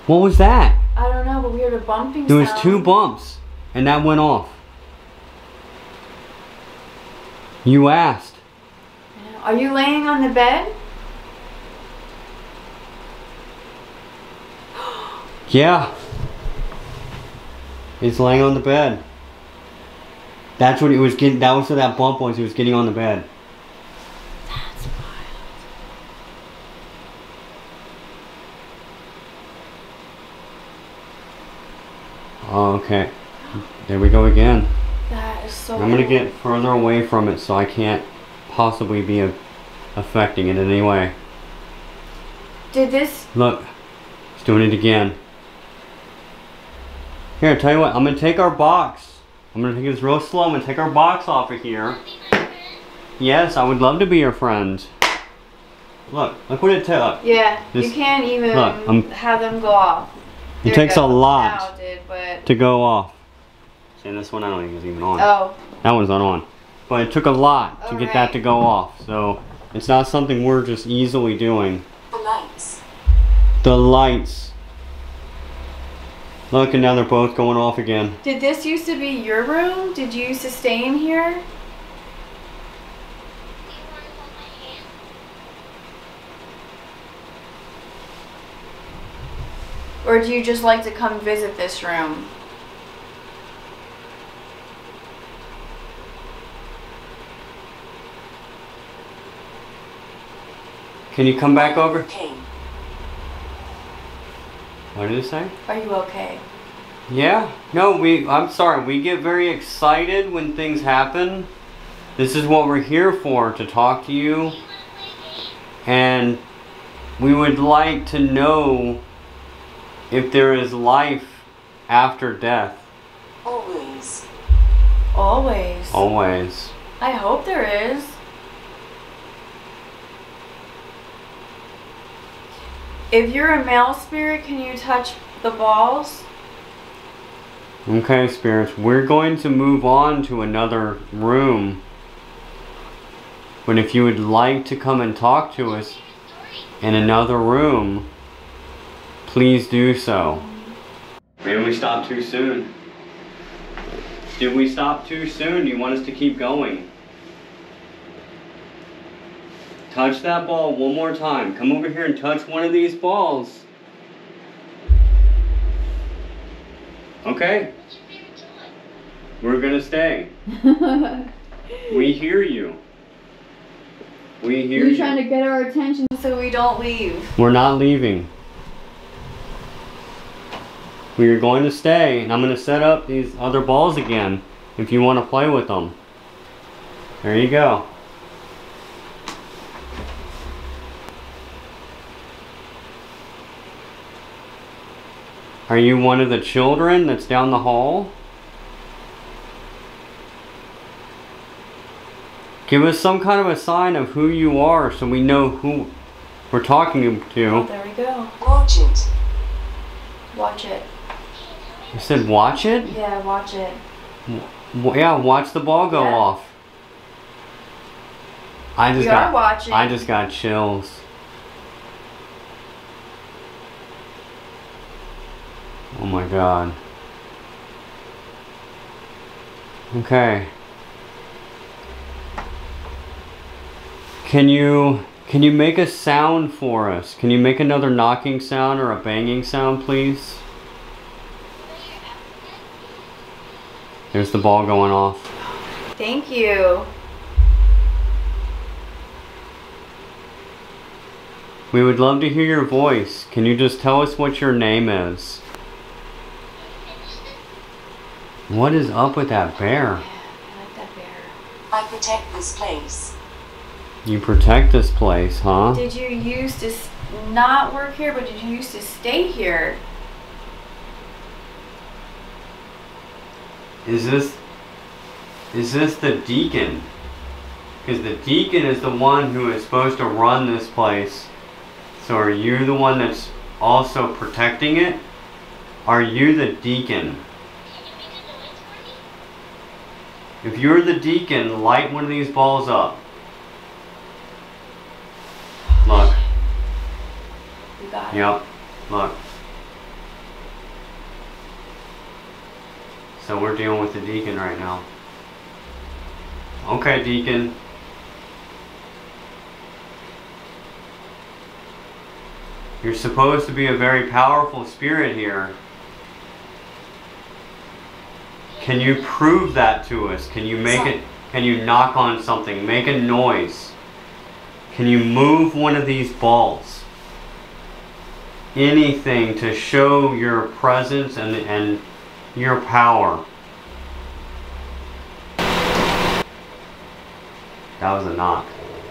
What was that? I don't know, but we heard a bumping There was sound. 2 bumps, and that went off. You asked. Are you laying on the bed? Yeah. He's laying on the bed. That's what it was getting. That was what that bump was. He was getting on the bed. That's wild. Oh, okay. There we go again. That is so I'm gonna cool. get further away from it so I can't possibly be affecting it in any way. Did this... Look. He's doing it again. Here, I'll tell you what. I'm gonna take our box. I'm gonna take this real slow. I'm gonna take our box off of here. Yes, I would love to be your friend. Look what it took. Yeah, you can't even have them go off. It takes a lot Now it did, but... to go off. See, this one I don't think is even on. Oh. That one's not on. But it took a lot to get that to go off. So it's not something we're just easily doing. The lights. The lights. Look, and now they're both going off again. Did this used to be your room? Did you used to stay in here? Or do you just like to come visit this room? Can you come back over? Okay. What did it say? Are you okay? Yeah. No, I'm sorry. We get very excited when things happen. This is what we're here for, to talk to you. And we would like to know if there is life after death. Always. Always. Always. I hope there is. If you're a male spirit, can you touch the balls? Okay, spirits, we're going to move on to another room. But if you would like to come and talk to us in another room, please do so. Maybe we stopped too soon. Did we stop too soon? Do you want us to keep going? Touch that ball one more time. Come over here and touch one of these balls. Okay. We're gonna stay. We hear you. We hear you. You're trying to get our attention so we don't leave. We're not leaving. We are going to stay, and I'm going to set up these other balls again if you want to play with them. There you go. Are you one of the children that's down the hall? Give us some kind of a sign of who you are so we know who we're talking to. Oh, there we go. Watch it. Watch it. You said watch it? Yeah, watch it. Yeah, watch the ball go off. I just got chills. Oh my god. Okay. Can you make a sound for us? Can you make another knocking sound or a banging sound, please? There's the ball going off. Thank you. We would love to hear your voice. Can you just tell us what your name is? What is up with that bear? I like that bear. I protect this place. You protect this place, huh? Did you used to not work here, but did you used to stay here? Is this the deacon? Because the deacon is the one who is supposed to run this place. So are you the one that's also protecting it? Are you the deacon? If you're the deacon, light one of these balls up. Look. You got it. Yep. Look. So we're dealing with the deacon right now. Okay, deacon. You're supposed to be a very powerful spirit here. Can you prove that to us? Can you make it? Can you knock on something? Make a noise. Can you move one of these balls? Anything to show your presence and your power. That was a knock.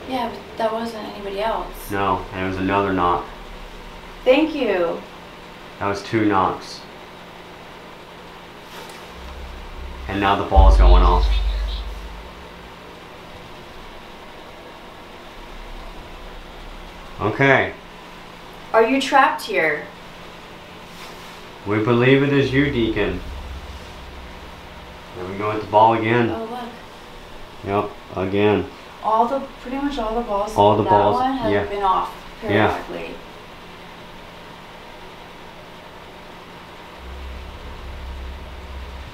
Yeah, but that wasn't anybody else. No, and it was another knock. Thank you. That was 2 knocks. And now the ball's going off. Okay. Are you trapped here? We believe it is you, Deacon. There we go with the ball again. Oh, look. Yep, again. Pretty much all the balls. All the that balls, one have yeah. been off periodically. Yeah.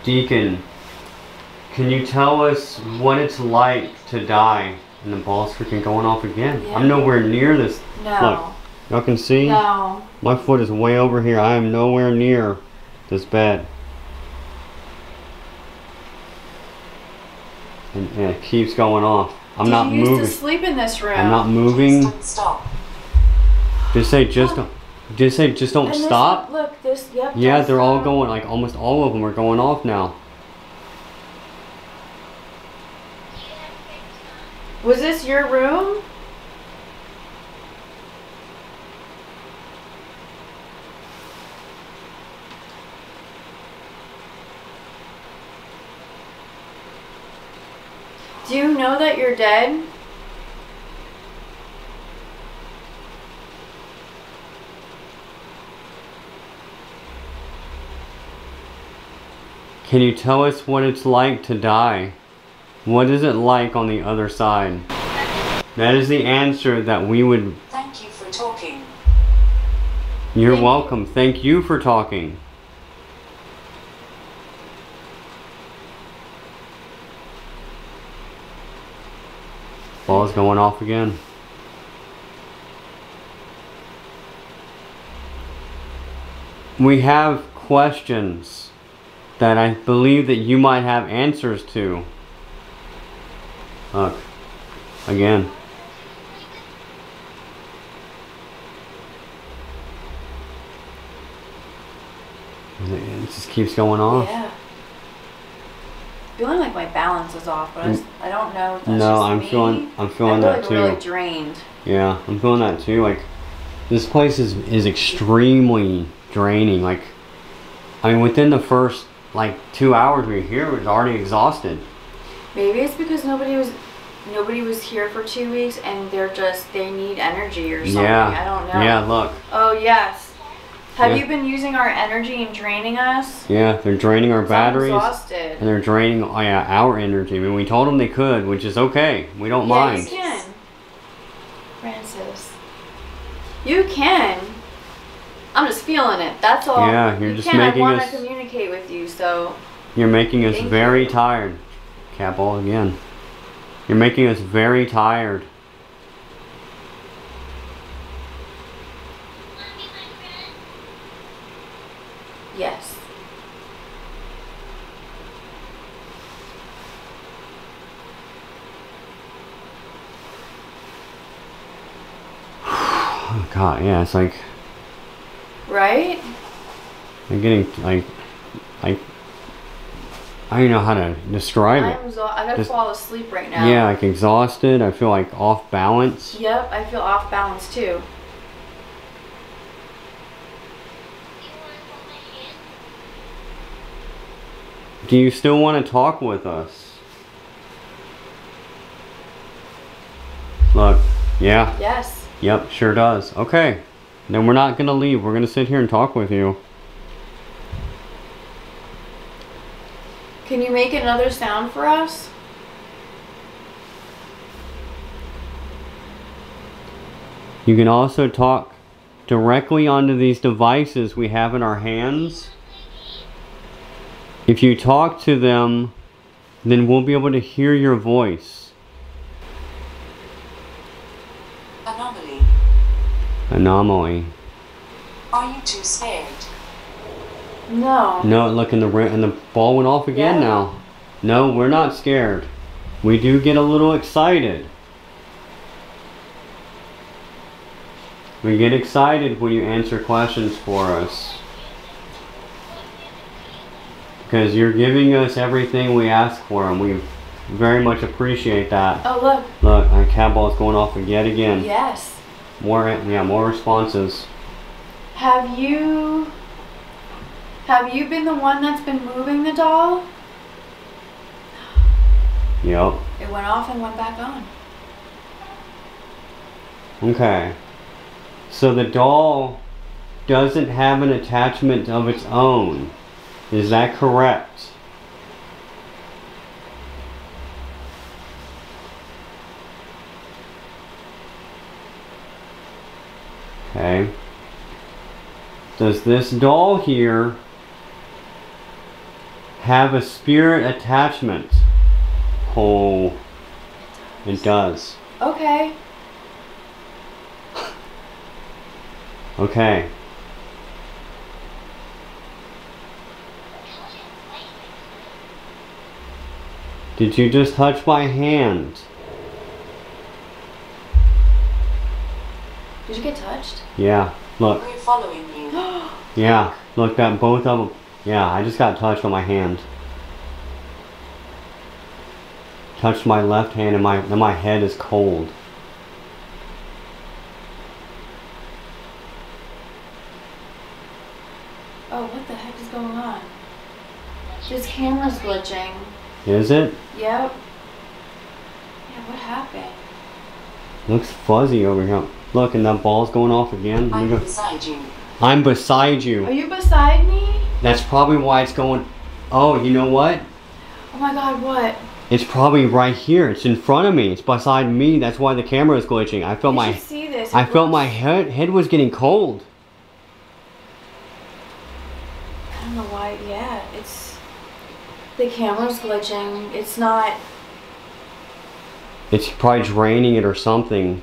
Deacon, can you tell us what it's like to die? And the ball's freaking going off again. Yeah. I'm nowhere near this. No. Look, y'all can see? No. My foot is way over here. I am nowhere near this bed. And it keeps going off. I'm not moving. You used to sleep in this room. I'm not moving. Don't stop. Just say just don't And this stop. one- look, this. Yep. Yeah, don't they're all stop. going, like almost all of them are going off now. Was this your room? Do you know that you're dead? Can you tell us what it's like to die? What is it like on the other side? That is the answer that we would... Thank you for talking. You're welcome. Thank you for talking. Ball's going off again. We have questions. that I believe that you might have answers to. Look, again. It just keeps going off. Yeah. Feeling like my balance is off, but I don't know if that's No, just I'm me. feeling that too. Really drained. Yeah, I'm feeling that too. Like, this place is extremely draining. Like, I mean, within the first like 2 hours we were here, we was already exhausted. Maybe it's because nobody was here for 2 weeks and they need energy or something. Yeah. I don't know. Yeah, look. Oh yes. Have Yeah. you been using our energy and draining us? Yeah, they're draining our batteries. I'm exhausted. And they're draining our energy. I mean, we told them they could, which is okay. We don't Yeah, mind. you can. Francis. You can. I'm just feeling it. That's all. Yeah, you're just I making want us. to communicate with you, so. You're making us Thank very you. tired. Capel again. You're making us very tired. Yes. Oh God, yeah, it's like Right? I'm getting like I don't know how to describe it. I gotta Just- fall asleep right now. Yeah, like exhausted. I feel like off balance. Yep, I feel off balance too. Do you still want to talk with us? Look, yeah. Yes. Yep, sure does. Okay. Then we're not gonna leave. We're gonna sit here and talk with you. Can you make another sound for us? You can also talk directly onto these devices we have in our hands. If you talk to them, then we'll be able to hear your voice. Anomaly. Anomaly. Are you too scared? No. No, look, and the ball went off again Yeah. now. No, we're not scared. We do get a little excited. We get excited when you answer questions for us. Because you're giving us everything we ask for, and we very much appreciate that. Oh look. Look, our cat ball is going off yet again. Yes. More responses. Have you been the one that's been moving the doll? Yep. It went off and went back on. Okay. So the doll doesn't have an attachment of its own. Is that correct? Okay. Does this doll here have a spirit attachment? Oh, it does. Okay. Okay. Did you just touch my hand? Did you get touched? Yeah, look. We're following you. Yeah, look, that both of them. Yeah, I just got touched on my hand. Touched my left hand and my head is cold. Oh, what the heck is going on? This camera's glitching. Is it? Yep. Yeah, what happened? Looks fuzzy over here. Look, and that ball's going off again. Let me I'm go. beside you. I'm beside you. Are you beside me? That's probably why it's going. Oh, you know what? Oh my god, what? It's probably right here. It's in front of me. It's beside me. That's why the camera is glitching. I felt You my should see this. I It felt my looks- head was getting cold. I don't know why. Yeah, it's the camera's glitching. It's not. It's probably draining it or something.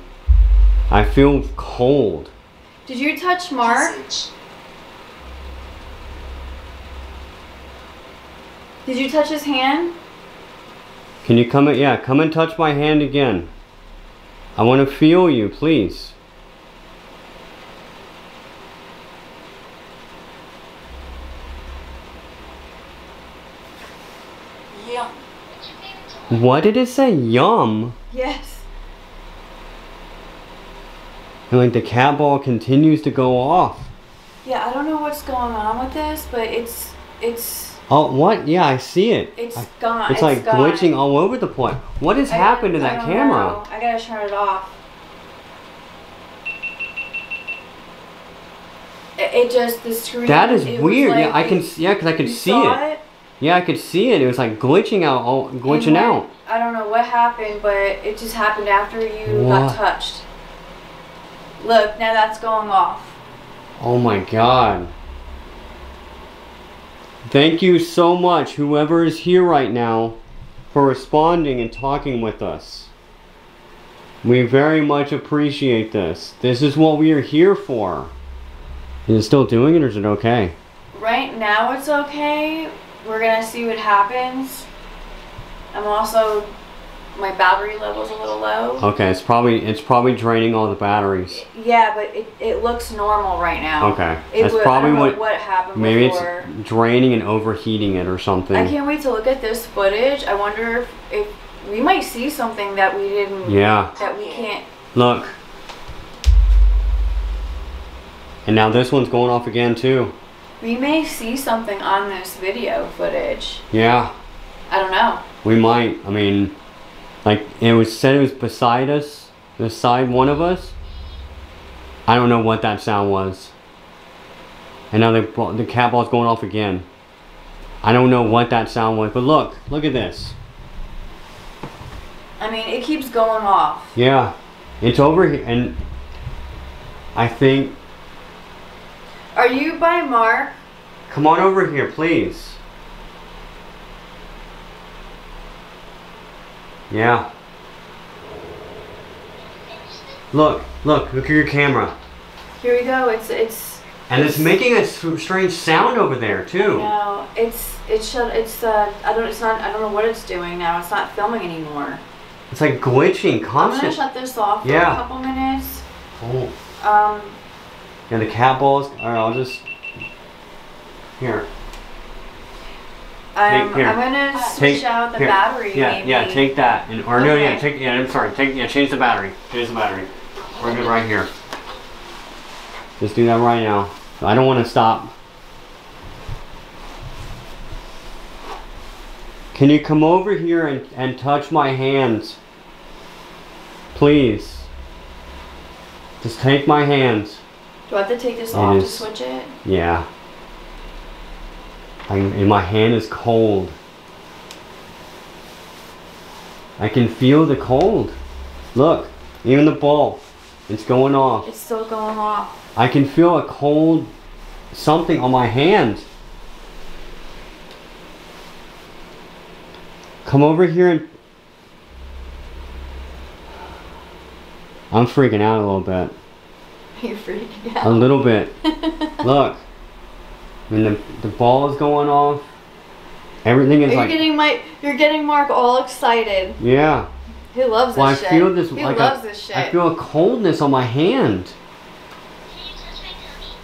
I feel cold. Did you touch Mark? Message. Did you touch his hand? Can you come in? Yeah, come and touch my hand again. I want to feel you, please. Yum. What did it say? Yum. Yes. And like the cat ball continues to go off. Yeah, I don't know what's going on with this, but it's Oh, what? Yeah, I see it. it's gone. It's like gone. glitching all over the place. What has happened to I that don't camera? know. I gotta turn it off. It just, the screen. That is it weird. was like, Yeah, I can. Yeah, because I could you see saw it. Yeah, I could see it. It was like glitching out, glitching out. I don't know what happened, but it just happened after you got touched. Look, now that's going off. Oh my God. Thank you so much, whoever is here right now, for responding and talking with us. We very much appreciate this. This is what we are here for. Is it still doing it, or is it okay? Right now it's okay. We're gonna see what happens. I'm also, my battery level's a little low. Okay, it's probably draining all the batteries. Yeah, but it looks normal right now. Okay, That's probably what happened maybe before. It's draining and overheating it or something. I can't wait to look at this footage. I wonder if we might see something that we didn't. Yeah. That we can't. Look. And now this one's going off again too. We may see something on this video footage. Yeah. I don't know. We might. I mean, like said it was beside us, beside one of us. I don't know what that sound was. And now the cat ball's going off again. I don't know what that sound was, but look at this. I mean, it keeps going off. Yeah, it's over here, and I think. Are you by Mark? Come on over here, please. Yeah. Look at your camera. Here we go. It's And it's making a strange sound over there too. No, I don't know what it's doing now. It's not filming anymore. It's like glitching constantly. I'm gonna shut this off for a couple minutes. Oh. And the cat balls. Alright, I'll just. Here. I'm gonna switch out the battery. Maybe. Yeah, take that. I'm sorry. Change the battery. We're good right here. Just do that right now. I don't want to stop. Can you come over here and touch my hands? Please. Just take my hands. Do I have to take this off to switch it? Yeah. And my hand is cold. I can feel the cold. Look, even the bulb. It's going off. It's still going off. I can feel a cold something on my hand. Come over here and... I'm freaking out a little bit. You're freaking out. A little bit. Look. I mean, the ball is going off. Everything is You're getting Mark all excited. Yeah. He loves this shit. I feel this. He loves this shit. I feel a coldness on my hand. Can you touch my tummy?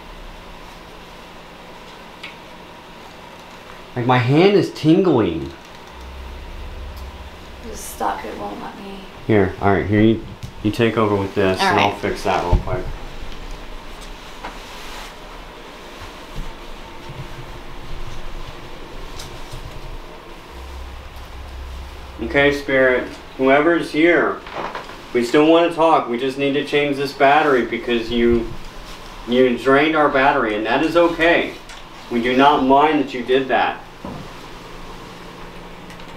Like my hand is tingling. Just stop. It won't let me. Here, all right. Here you take over with this, and I'll fix that real quick. Okay, Spirit, whoever's here, we still want to talk. We just need to change this battery because you drained our battery, and that is okay. We do not mind that you did that.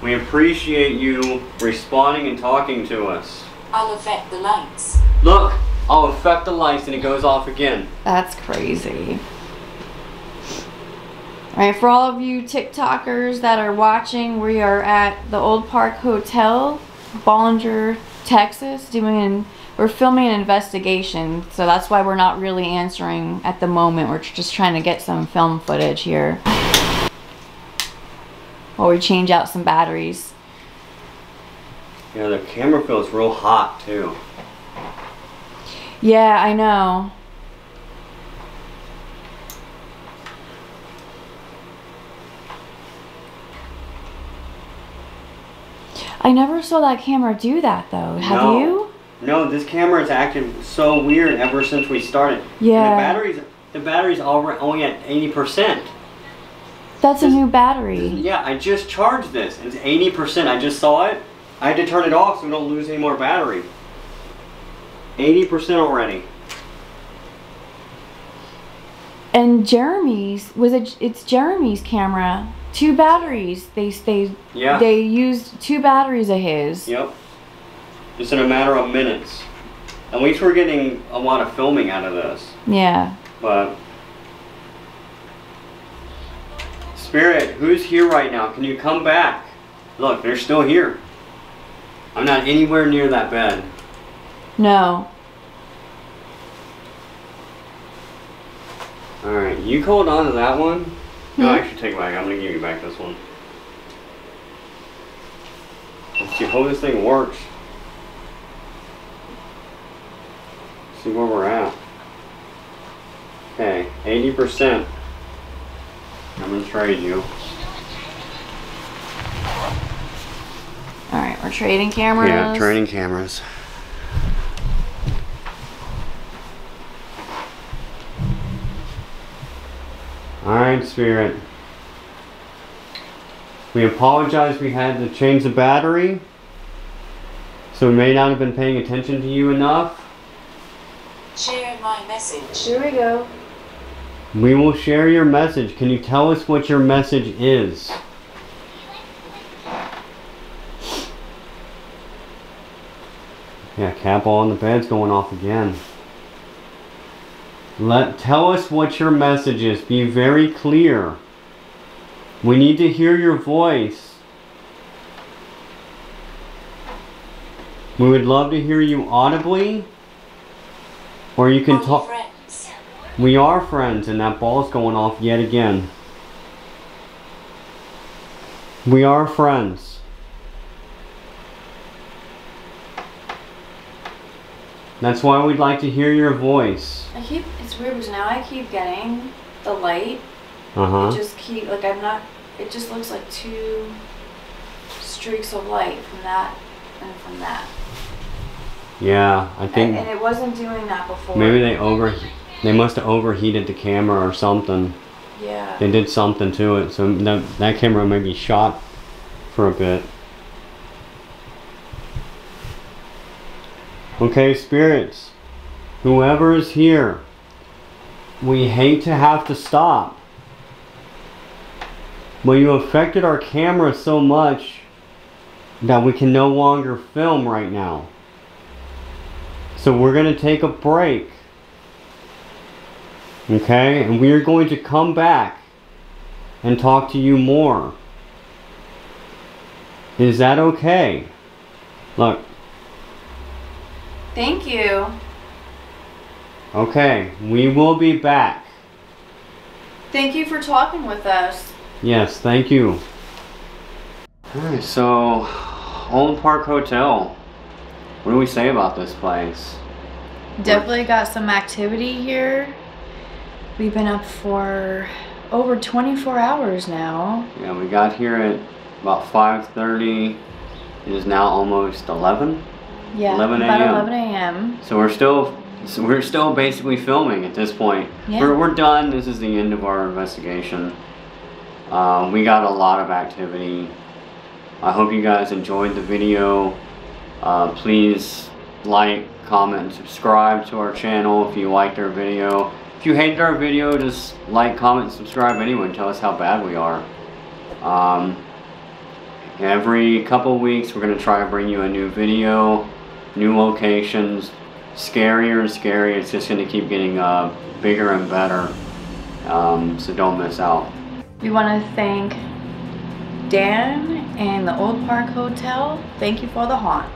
We appreciate you responding and talking to us. I'll affect the lights. Look, I'll affect the lights and it goes off again. That's crazy. Alright, for all of you TikTokers that are watching, we are at the Old Parke Hotel, Bollinger, Texas, we're filming an investigation, so that's why we're not really answering at the moment. We're just trying to get some film footage here. while we change out some batteries. Yeah, the camera feels real hot too. Yeah, I know. I never saw that camera do that though. Have No. you? No, this camera has acted so weird ever since we started. Yeah. And the battery's only at 80%. That's a new battery. Yeah, I just charged this. It's 80%. I just saw it. I had to turn it off so we don't lose any more battery. 80% already. And Jeremy's it's Jeremy's camera. 2 batteries. They used 2 batteries of his. Yep. Just in a matter of minutes. At least we're getting a lot of filming out of this. Yeah. But Spirit, who's here right now? Can you come back? Look, they're still here. I'm not anywhere near that bed. No. Alright, you hold on to that one. No, actually take it back. I'm going to give you back this one. Let's see how this thing works. See where we're at. Okay, 80%. I'm going to trade you. Alright, we're trading cameras. Yeah, trading cameras. Alright, Spirit. We apologize we had to change the battery. So we may not have been paying attention to you enough. Share my message. Here we go. We will share your message. Can you tell us what your message is? Yeah, cap on the bed's going off again. Tell us what your message is. Be very clear. We need to hear your voice. We would love to hear you audibly. Or you can talk. We are friends, and that ball's going off yet again. We are friends. That's why we'd like to hear your voice. It's weird because now I keep getting the light. Uh-huh. It just looks like 2 streaks of light from that and from that. Yeah, I think. And it wasn't doing that before. Maybe they must have overheated the camera or something. Yeah. They did something to it, so that camera may be shot for a bit. Okay, spirits, whoever is here, we hate to have to stop. But you affected our camera so much that we can no longer film right now. So we're going to take a break. Okay, and we are going to come back and talk to you more. Is that okay? Look. Thank you. Okay, we will be back. Thank you for talking with us. Yes, thank you. Alright, so Old Parke Hotel. What do we say about this place? Definitely got some activity here. We've been up for over 24 hours now. Yeah, we got here at about 5:30. It is now almost 11. Yeah, 11 about a.m. 11 a.m. So we're still basically filming at this point. Yeah. We're done. This is the end of our investigation. We got a lot of activity. I hope you guys enjoyed the video. Please like, comment, and subscribe to our channel if you liked our video. If you hated our video, just like, comment, subscribe anyway and tell us how bad we are. Every couple of weeks we're going to try to bring you a new video, new locations, scarier and scarier. It's just going to keep getting bigger and better, so don't miss out. We want to thank Dan and the Old Parke Hotel. Thank you for the haunt.